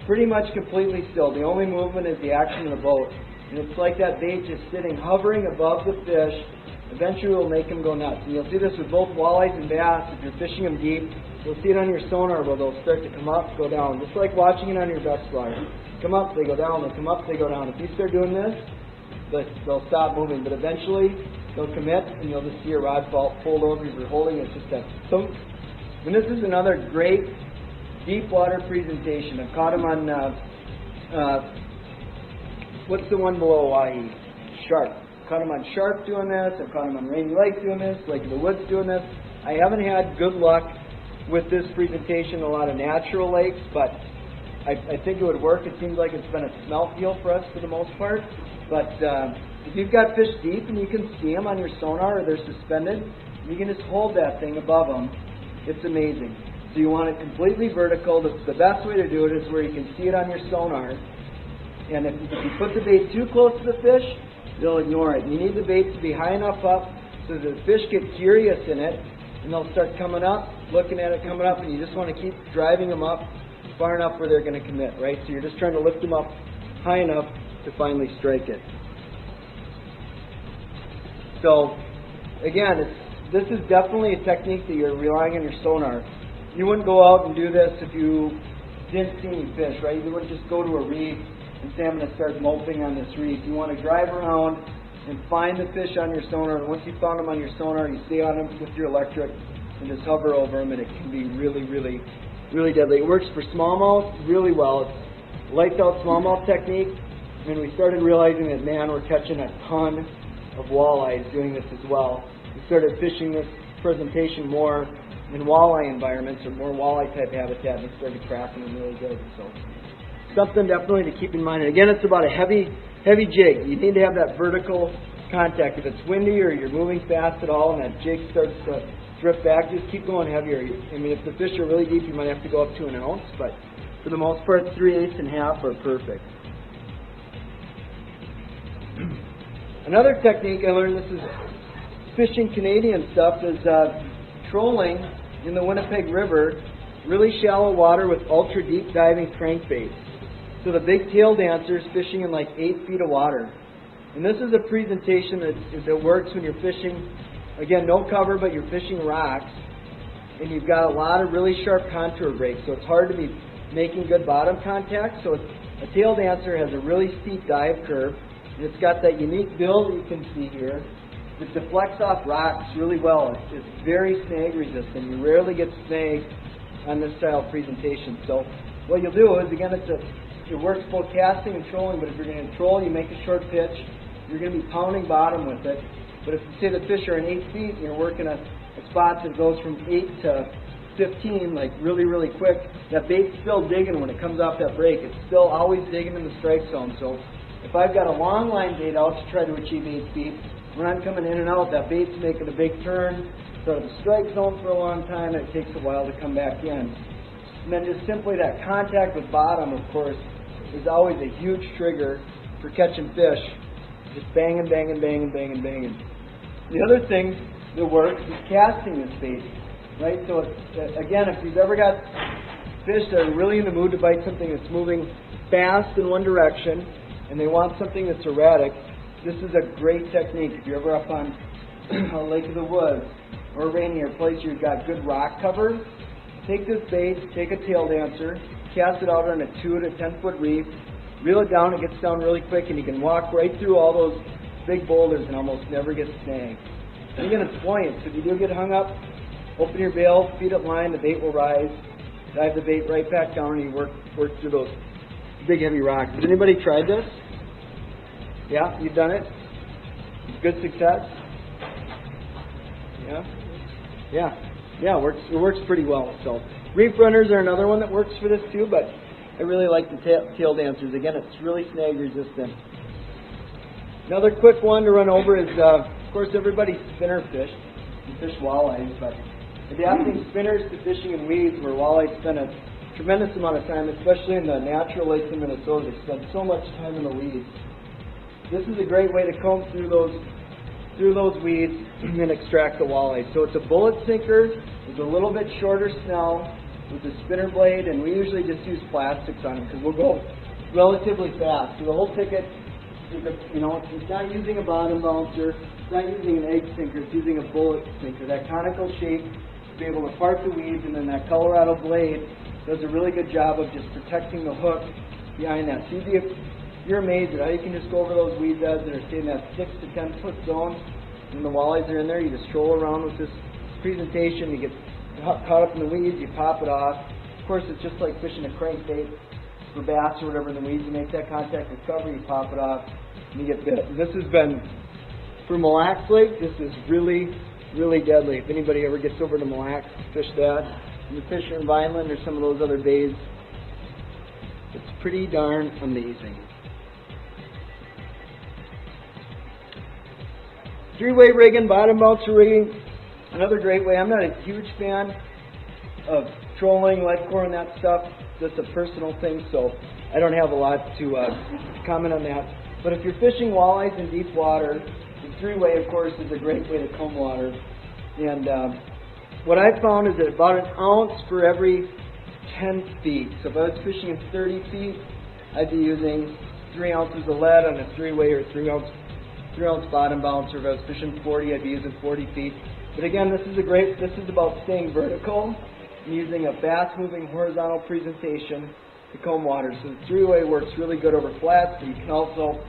pretty much completely still. The only movement is the action of the boat. And it's like that bait just sitting, hovering above the fish. Eventually it will make them go nuts. And you'll see this with both walleyes and bass. If you're fishing them deep, you'll see it on your sonar where they'll start to come up, go down. Just like watching it on your best flyer. Come up, they go down, they come up, they go down. If you start doing this, they'll stop moving. But eventually they'll commit, and you'll just see your rod fold over as you're holding it. It's just that thump. And this is another great deep water presentation. I've caught them on what's the one below Walleyes? Sharp. Caught them on Sharp doing this. I've caught them on Rainy Lake doing this. Lake of the Woods doing this. I haven't had good luck with this presentation in a lot of natural lakes, but I think it would work. It seems like it's been a smelt deal for us for the most part. But if you've got fish deep and you can see them on your sonar or they're suspended, you can just hold that thing above them. It's amazing. So you want it completely vertical. The best way to do it is where you can see it on your sonar. And if you put the bait too close to the fish, they'll ignore it. You need the bait to be high enough up so that the fish get curious in it, and they'll start coming up, looking at it coming up, and you just want to keep driving them up far enough where they're going to commit, right? So you're just trying to lift them up high enough to finally strike it. So, again, this is definitely a technique that you're relying on your sonar. You wouldn't go out and do this if you didn't see any fish, right? You wouldn't just go to a reef and say, I'm going to start moping on this reef. You want to drive around and find the fish on your sonar. And once you found them on your sonar, you stay on them with your electric and just hover over them, and it can be really, really, really deadly. It works for smallmouth really well. It's lights out smallmouth technique. And we started realizing that, man, we're catching a ton of walleyes doing this as well. We started fishing this presentation more in walleye environments or more walleye type habitat, and it started cracking them really good. So something definitely to keep in mind. And again, it's about a heavy jig. You need to have that vertical contact. If it's windy or you're moving fast at all and that jig starts to drift back, just keep going heavier. I mean, if the fish are really deep, you might have to go up to an ounce, but for the most part, 3/8 and half are perfect. Another technique I learned, this is fishing Canadian stuff, is trolling in the Winnipeg River, really shallow water with ultra deep diving crankbaits. So the big tail dancers fishing in like 8 feet of water. And this is a presentation that works when you're fishing, again, no cover, but you're fishing rocks, and you've got a lot of really sharp contour breaks, so it's hard to be making good bottom contact. So a tail dancer has a really steep dive curve, and it's got that unique bill that you can see here that deflects off rocks really well. It's very snag resistant. You rarely get snagged on this style of presentation. So what you'll do is, again, it works both casting and trolling, but if you're going to troll, you make a short pitch. You're going to be pounding bottom with it. But if you say the fish are in 8 feet and you're working a spot that goes from 8 to 15, like really, really quick, that bait's still digging when it comes off that break. It's still always digging in the strike zone. So if I've got a long line bait out to try to achieve 8 feet, when I'm coming in and out, that bait's making a big turn, it's out of the strike zone for a long time, and it takes a while to come back in. And then just simply that contact with bottom, of course, is always a huge trigger for catching fish. Just banging, banging, banging, banging, banging. The other thing that works is casting this bait, right? So again, if you've ever got fish that are really in the mood to bite something that's moving fast in one direction, and they want something that's erratic, this is a great technique. If you're ever up on Lake of the Woods or a rainier place you've got good rock cover, take this bait, take a tail dancer, cast it out on a 2 to 10 foot reef, reel it down, it gets down really quick, and you can walk right through all those big boulders and almost never get snagged. And again, it's buoyant, so if you do get hung up, open your bail, feed it line, the bait will rise, dive the bait right back down, and you work through those big heavy rocks. Has anybody tried this? Yeah, you've done it? Good success? Yeah, it works pretty well. So reef runners are another one that works for this too, but I really like the tail dancers. Again, it's really snag resistant. Another quick one to run over is, of course, everybody's spinner fish. You fish walleyes, but adapting spinners to fishing in weeds, where walleyes spend a tremendous amount of time, especially in the natural lakes in Minnesota. They spend so much time in the weeds. This is a great way to comb through those weeds and extract the walleye. So it's a bullet sinker with a little bit shorter snout with a spinner blade, and we usually just use plastics on them because we'll go relatively fast. So the whole ticket is, it's not using a bottom bouncer, it's not using an egg sinker, it's using a bullet sinker. That conical shape to be able to part the weeds, and then that Colorado blade does a really good job of just protecting the hook behind that. So you're amazed at how you can just go over those weed beds that are staying in that 6 to 10 foot zone. When the walleyes are in there, you just stroll around with this presentation. You get caught up in the weeds, you pop it off. Of course, it's just like fishing a crankbait. for bass or whatever in the weeds, you make that contact with cover, you pop it off, and you get bit. And this has been, for Mille Lacs Lake, this is really, really deadly. If anybody ever gets over to Mille Lacs, fish that. And the fish are in Vineland or some of those other bays. It's pretty darn amazing. Three-way rigging, bottom bouncer rigging, another great way. I'm not a huge fan of trolling, lead core, and that stuff. That's a personal thing, so I don't have a lot to comment on that. But if you're fishing walleyes in deep water, the three-way, of course, is a great way to comb water. And what I found is that about an ounce for every 10 feet. So if I was fishing in 30 feet, I'd be using 3 ounces of lead on a three-way or 3 ounce bottom bouncer. If I was fishing 40, I'd be using 40 feet. But again, this is about staying vertical and using a fast-moving horizontal presentation to comb water. So the three-way works really good over flats, but you can also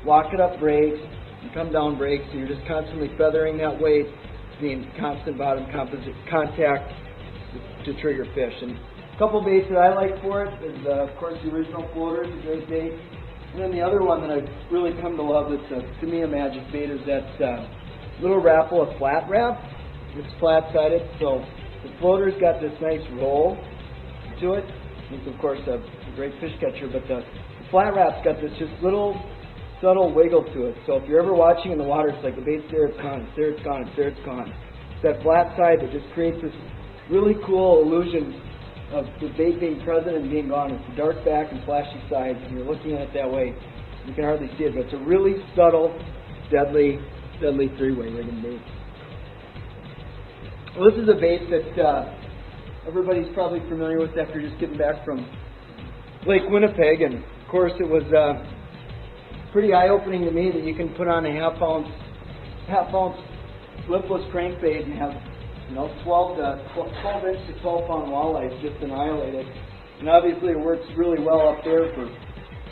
walk it up breaks and come down breaks, so you're just constantly feathering that weight, being constant bottom contact to trigger fish. And a couple baits that I like for it is, of course, the original floater is a great bait. And then the other one that I've really come to love that's, to me, a magic bait is that little Rapple of flat wrap. It's flat-sided, so the floater's got this nice roll to it. It's, of course, a great fish catcher, but the flat wrap's got this just little subtle wiggle to it. So if you're ever watching in the water, it's like the bait's there, it's gone, it's there, it's gone, it's there, it's gone. It's that flat side that just creates this really cool illusion of the bait being present and being gone. It's a dark back and flashy sides, and you're looking at it that way. You can hardly see it, but it's a really subtle, deadly three-way rigging bait. Well, this is a bait that everybody's probably familiar with after just getting back from Lake Winnipeg, and of course it was pretty eye-opening to me that you can put on a half ounce lipless crankbait and have 12 inch to 12 pound walleyes just annihilated. And obviously it works really well up there for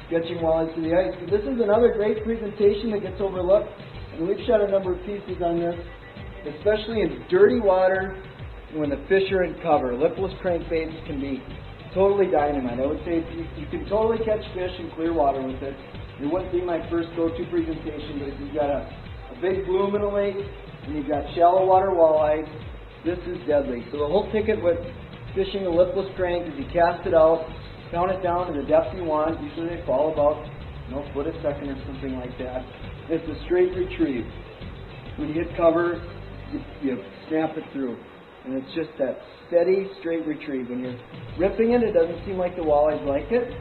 sketching walleyes to the ice. But this is another great presentation that gets overlooked, and we've shot a number of pieces on this, especially in dirty water when the fish are in cover. Lipless crankbaits can be totally dynamite. I would say you can totally catch fish in clear water with it. It wouldn't be my first go-to presentation, but if you've got a big bloom in a lake and you've got shallow water walleyes, this is deadly. So the whole ticket with fishing a lipless crank is you cast it out, count it down to the depth you want. Usually they fall about a foot a second or something like that. It's a straight retrieve. When you hit cover, you snap it through. And it's just that steady, straight retrieve. When you're ripping it, it doesn't seem like the walleyes like it.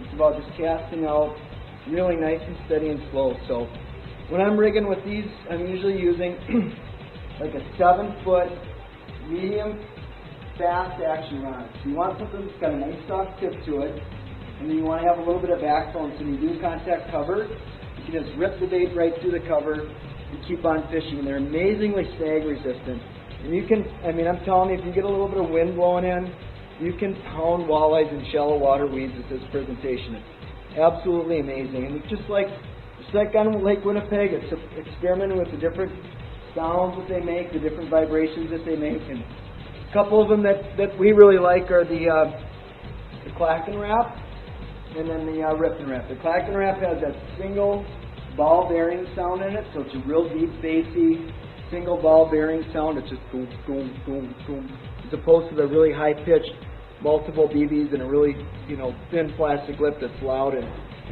It's about just casting out really nice and steady and slow. So when I'm rigging with these, I'm usually using like a 7-foot medium fast action rod. So you want something that's got a nice soft tip to it, and then you want to have a little bit of backbone, so when you do contact cover, you can just rip the bait right through the cover and keep on fishing. And they're amazingly snag resistant. And you can, I'm telling you, if you get a little bit of wind blowing in, you can pound walleyes in shallow water weeds with this presentation. It's absolutely amazing. And it's just like on Lake Winnipeg, it's experimenting with the different sounds that they make, the different vibrations that they make. And a couple of them that we really like are the clack and wrap, and then the rip and wrap. The clack and wrap has that single ball bearing sound in it, so it's a real deep, bassy, single ball bearing sound. It's just boom, boom, boom, boom, as opposed to the really high-pitched multiple BBs and a really, thin plastic lip that's loud and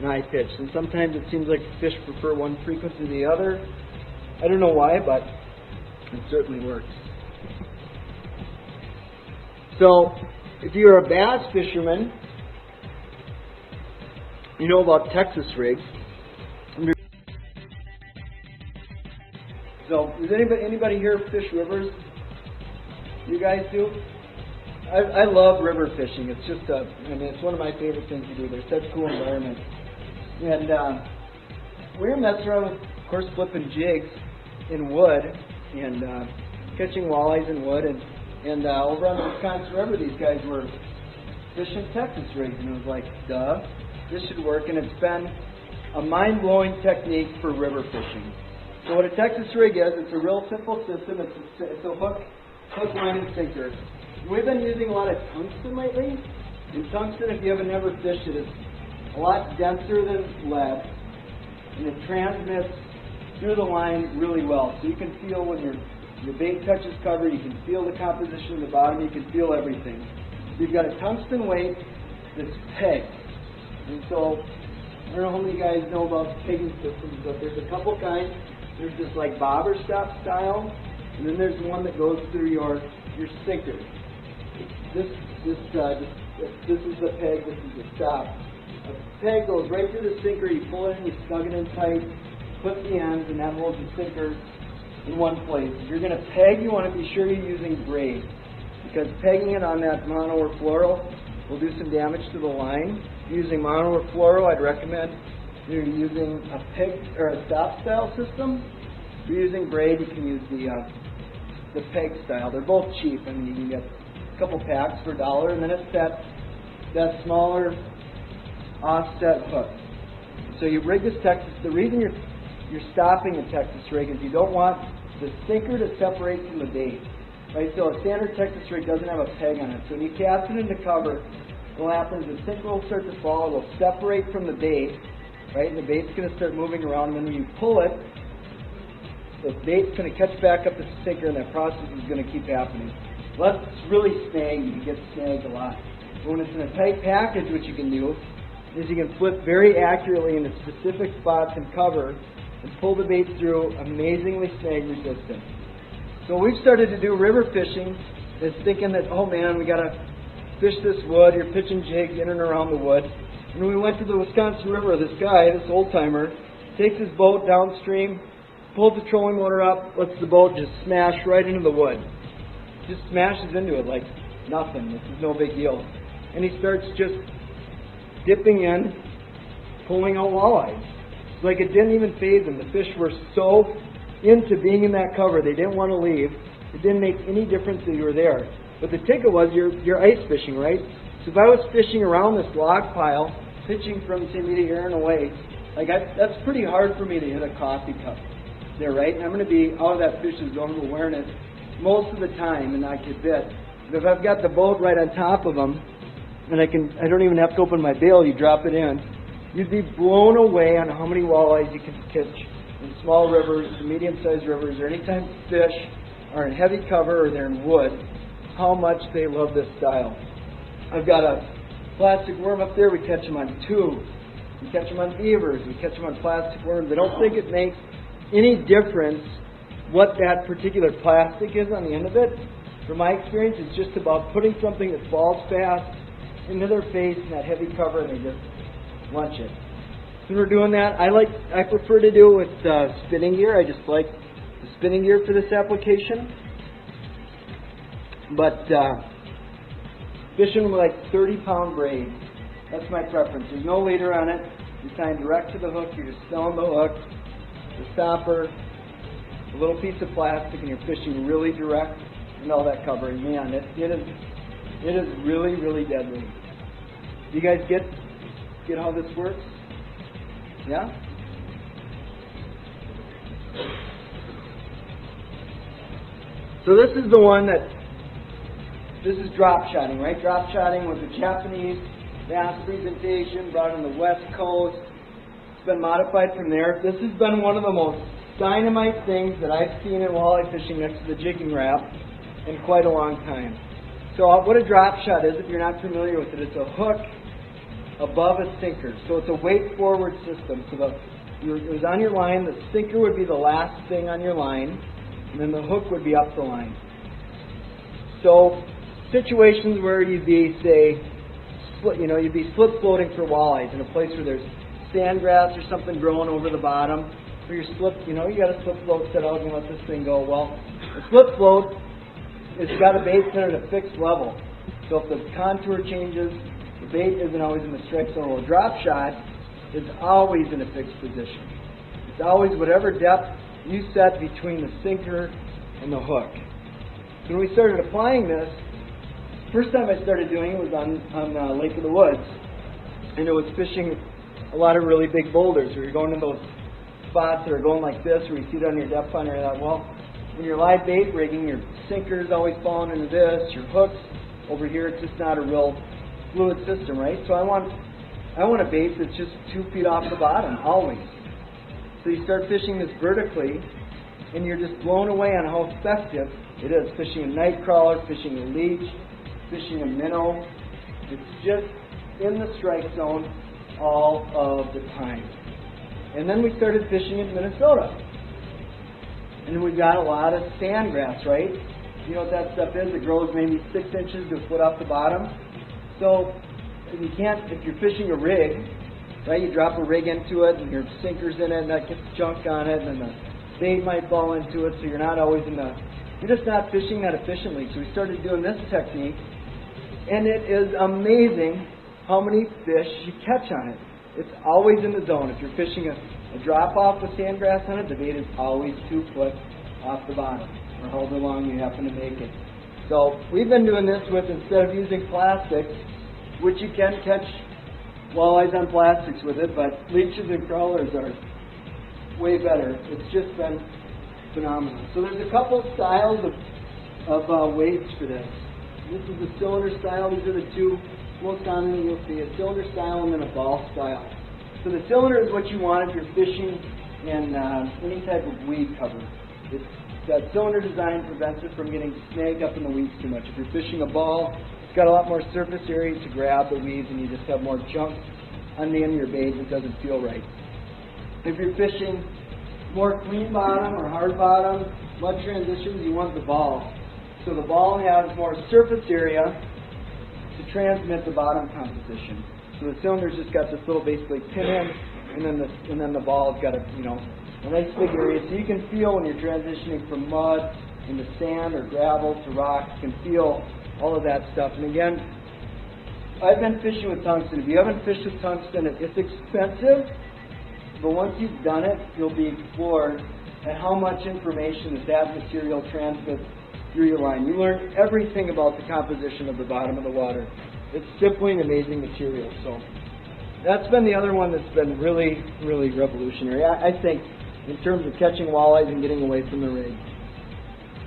high-pitched. And sometimes it seems like fish prefer one frequency to the other. I don't know why, but it certainly works. So, if you're a bass fisherman, you know about Texas rigs. So, does anybody here fish rivers? You guys do? I love river fishing. It's just it's one of my favorite things to do. There's such cool environment. And we were messing around with, of course, flipping jigs in wood and catching walleyes in wood. And over on the Wisconsin River, these guys were fishing Texas rigs. And it was like, duh, this should work. And it's been a mind-blowing technique for river fishing. So what a Texas rig is, it's a real simple system. It's a hook, line, and sinker. We've been using a lot of tungsten lately, And tungsten, if you haven't never fished it, it's a lot denser than lead, and it transmits through the line really well. So you can feel when your bait touches cover, you can feel the composition of the bottom, you can feel everything. So you've got a tungsten weight that's pegged. And so, I don't know how many guys know about pegging systems, but there's a couple kinds. There's this like bobber stop style, and then there's one that goes through your sinker. This is the peg, this is the stop. A peg goes right through the sinker, you pull it in, you snug it in tight, clip the ends, and that holds the sinker in one place. If you're going to peg, you want to be sure you're using braid, because pegging it on that mono or fluoro will do some damage to the line. If you're using mono or fluoro, I'd recommend you're using a peg or a stop style system. If you're using braid, you can use the peg style. They're both cheap. I mean, you can get a couple packs for $1, and then it's that smaller offset hook. So you rig this Texas. The reason you're stopping a Texas rig is you don't want the sinker to separate from the bait. Right? So a standard Texas rig doesn't have a peg on it. So when you cast it into cover, what happens is the sinker will start to fall. It will separate from the bait. Right? And the bait's going to start moving around. And then when you pull it, the bait's going to catch back up the sinker, and that process is going to keep happening. Well, that's really snaggy. You get snagged a lot. But when it's in a tight package, what you can do is you can flip very accurately into specific spots and cover and pull the bait through amazingly snag resistant. So we've started to do river fishing is thinking that, oh man, we got to fish this wood. You're pitching jigs in and around the wood. And when we went to the Wisconsin River, this guy, this old timer, takes his boat downstream, pulls the trolling motor up, lets the boat just smash right into the wood. Just smashes into it like nothing. This is no big deal. And he starts just dipping in, pulling out walleyes. It's like it didn't even faze him. The fish were so into being in that cover, they didn't want to leave. It didn't make any difference that you were there. But the ticket was you're ice fishing, right? So if I was fishing around this log pile, pitching from, say, me to Aaron away, that's pretty hard for me to hit a coffee cup there, right? And I'm going to be out of that fish's zone of awareness most of the time and not get bit. But if I've got the boat right on top of them, and I don't even have to open my bail, you drop it in, you'd be blown away on how many walleyes you can catch in small rivers, medium-sized rivers, or anytime fish are in heavy cover or they're in wood, how much they love this style. I've got a plastic worm up there. We catch them on tubes. We catch them on beavers. We catch them on plastic worms. I don't think it makes any difference what that particular plastic is on the end of it. From my experience, it's just about putting something that falls fast into their face in that heavy cover, and they just lunch it. So we're doing that. I prefer to do it with spinning gear. I just like the spinning gear for this application. But fishing with like 30-pound braid, that's my preference. There's no leader on it. You're tying direct to the hook. You're just throwing the hook, the stopper, a little piece of plastic, and you're fishing really direct and all that cover. And man, it is really, really deadly. Do you guys get how this works? Yeah? So this is the one this is drop shotting, right? Drop shotting was a Japanese bass presentation brought on the West Coast. It's been modified from there. This has been one of the most dynamite things that I've seen in walleye fishing next to the jigging Wrap in quite a long time. So what a drop shot is, if you're not familiar with it, it's a hook above a sinker. So it's a weight forward system. So it was on your line, the sinker would be the last thing on your line, and then the hook would be up the line. So situations where you'd be, say, you'd be slip floating for walleyes in a place where there's sandgrass or something growing over the bottom, or you got a slip float set out and you let this thing go. Well, a slip float has got a bait center at a fixed level. So if the contour changes, the bait isn't always in the strike zone. Well, a drop shot is always in a fixed position. It's always whatever depth you set between the sinker and the hook. So when we started applying this, first time I started doing it was on Lake of the Woods, and it was fishing a lot of really big boulders where you're going in those spots that are going like this, where you see it on your depth finder. And I thought, well, when you're live bait rigging, your sinker's always falling into this, your hooks over here, it's just not a real fluid system, right? So I want a bait that's just 2 feet off the bottom, always. So you start fishing this vertically, and you're just blown away on how effective it is. Fishing a night crawler, fishing a leech, fishing a minnow. It's just in the strike zone all of the time. And then we started fishing in Minnesota. And we got a lot of sandgrass, right? You know what that stuff is? It grows maybe 6 inches to a foot off the bottom. So you can't, if you're fishing a rig, right, you drop a rig into it and your sinker's in it and that gets junk on it and then the bait might fall into it, so you're not always you're just not fishing that efficiently. So we started doing this technique, and it is amazing how many fish you catch on it. It's always in the zone. If you're fishing a drop-off with sandgrass on it, the bait is always 2 foot off the bottom, or however long you happen to make it. So we've been doing this with, instead of using plastics, which you can catch walleyes on plastics with it, but leeches and crawlers are way better. It's just been phenomenal. So there's a couple styles of weights for this. This is the cylinder style. These are the two most commonly you'll see, a cylinder style and then a ball style. So the cylinder is what you want if you're fishing in any type of weed cover. That cylinder design prevents it from getting snagged up in the weeds too much. If you're fishing a ball, it's got a lot more surface area to grab the weeds, and you just have more junk on the end of your bait that doesn't feel right. If you're fishing more clean bottom or hard bottom, mud transitions, you want the ball. So the ball has more surface area to transmit the bottom composition. So the cylinder's just got this little basically pin in, and then the ball's got a nice big area, so you can feel when you're transitioning from mud into sand or gravel to rock. You can feel all of that stuff. And again, I've been fishing with tungsten. If you haven't fished with tungsten, it's expensive, but once you've done it, you'll be floored at how much information that material transmits through your line. You learn everything about the composition of the bottom of the water. It's simply an amazing material. So that's been the other one that's been really, really revolutionary, I think, in terms of catching walleyes and getting away from the rig.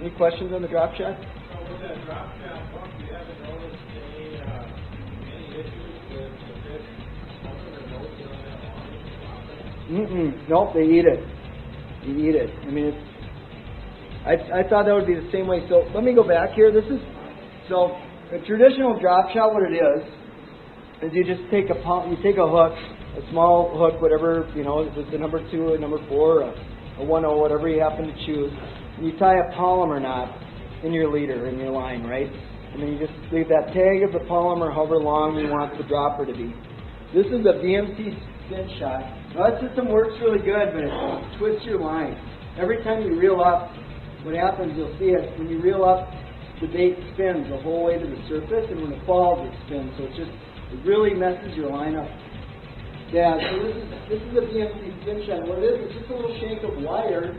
Any questions on the drop shot? So with that drop shot pump, you haven't noticed any issues with the fish pumping their nose on that line? Nope, they eat it. They eat it. I mean, I thought that would be the same way. So let me go back here. So a traditional drop shot, what it is you just take a hook, a small hook, whatever, if it's a number 2, a number 4, a 1/0, whatever you happen to choose, and you tie a polymer knot in your leader, in your line, right? And then you just leave that tag of the polymer however long you want the dropper to be. This is a BMC spin shot. Now that system works really good, but it twists your line. Every time you reel up, what happens, you'll see it, when you reel up, the bait spins the whole way to the surface, and when it falls, it spins. So it really messes your line up. Yeah, so this is a BMC spin shot. What it is, it's just a little shank of wire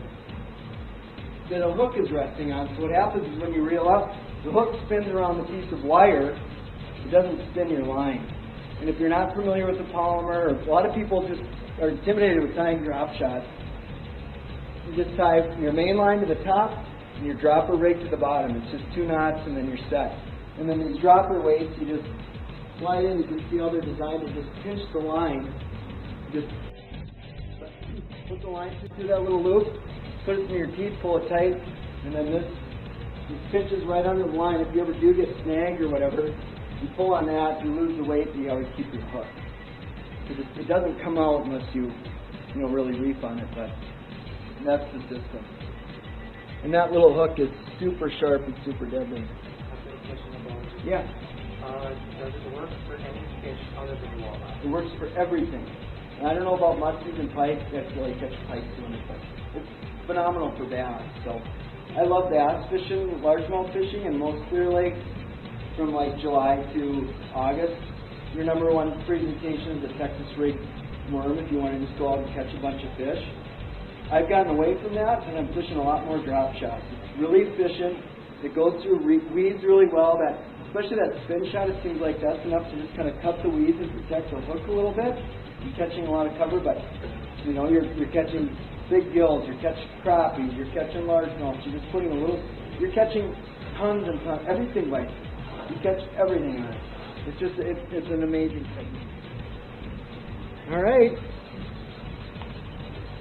that a hook is resting on. So what happens is when you reel up, the hook spins around the piece of wire. It doesn't spin your line. And if you're not familiar with the polymer, or a lot of people just are intimidated with tying drop shots, you just tie your main line to the top and your dropper rig to the bottom. It's just 2 knots and then you're set. And then these dropper weights, you just slide in. You can see how they're designed to just pinch the line. Just put the line through that little loop, put it in your teeth, pull it tight, and then this pinches right under the line. If you ever do get snagged or whatever, you pull on that, you lose the weight, and you always keep your hook. It doesn't come out unless you really reef on it, but that's the system. And that little hook is super sharp and super deadly. Yeah. Does it work for any fish other than walleye? It works for everything. And I don't know about muskies and pike. That's really catch pike doing it, but it's phenomenal for bass. So I love bass fishing, largemouth fishing, and most Clear Lake from like July to August. Your number one presentation is the Texas rig worm if you want to just go out and catch a bunch of fish. I've gotten away from that, and I'm fishing a lot more drop shots. It's really efficient. It goes through weeds really well. Especially that spin shot, it seems like that's enough to just kind of cut the weeds and protect the hook a little bit. You're catching a lot of cover, but you're catching big gills, you're catching crappies, you're catching largemouths. You're catching tons and tons, everything bites. You catch everything on it. It's just, it's an amazing thing. All right.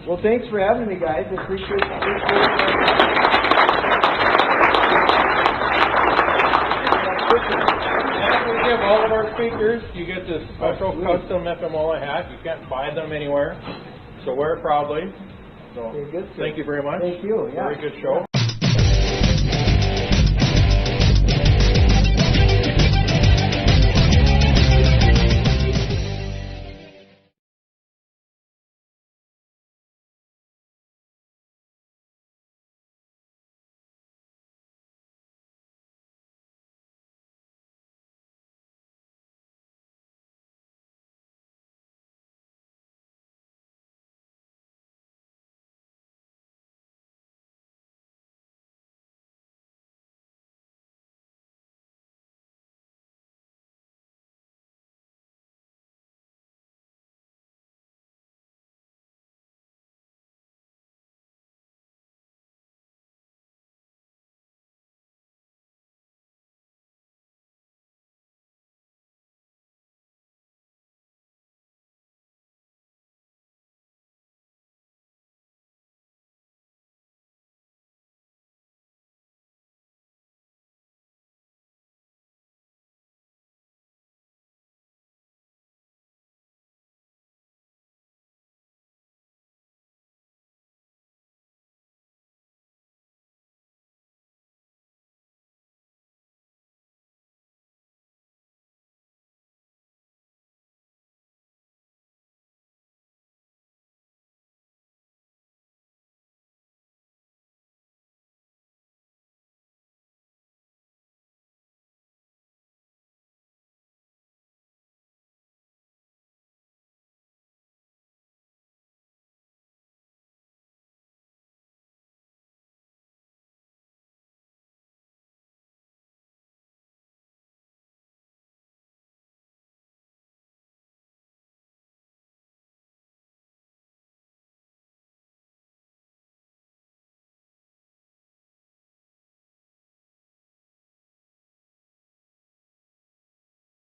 Well, thanks for having me, guys. I appreciate it. And we give all of our speakers, you get this special custom FMOA hat. You can't buy them anywhere, so wear it proudly. So, Okay, good, sir. thank you very much. Thank you. Yeah. Very good show.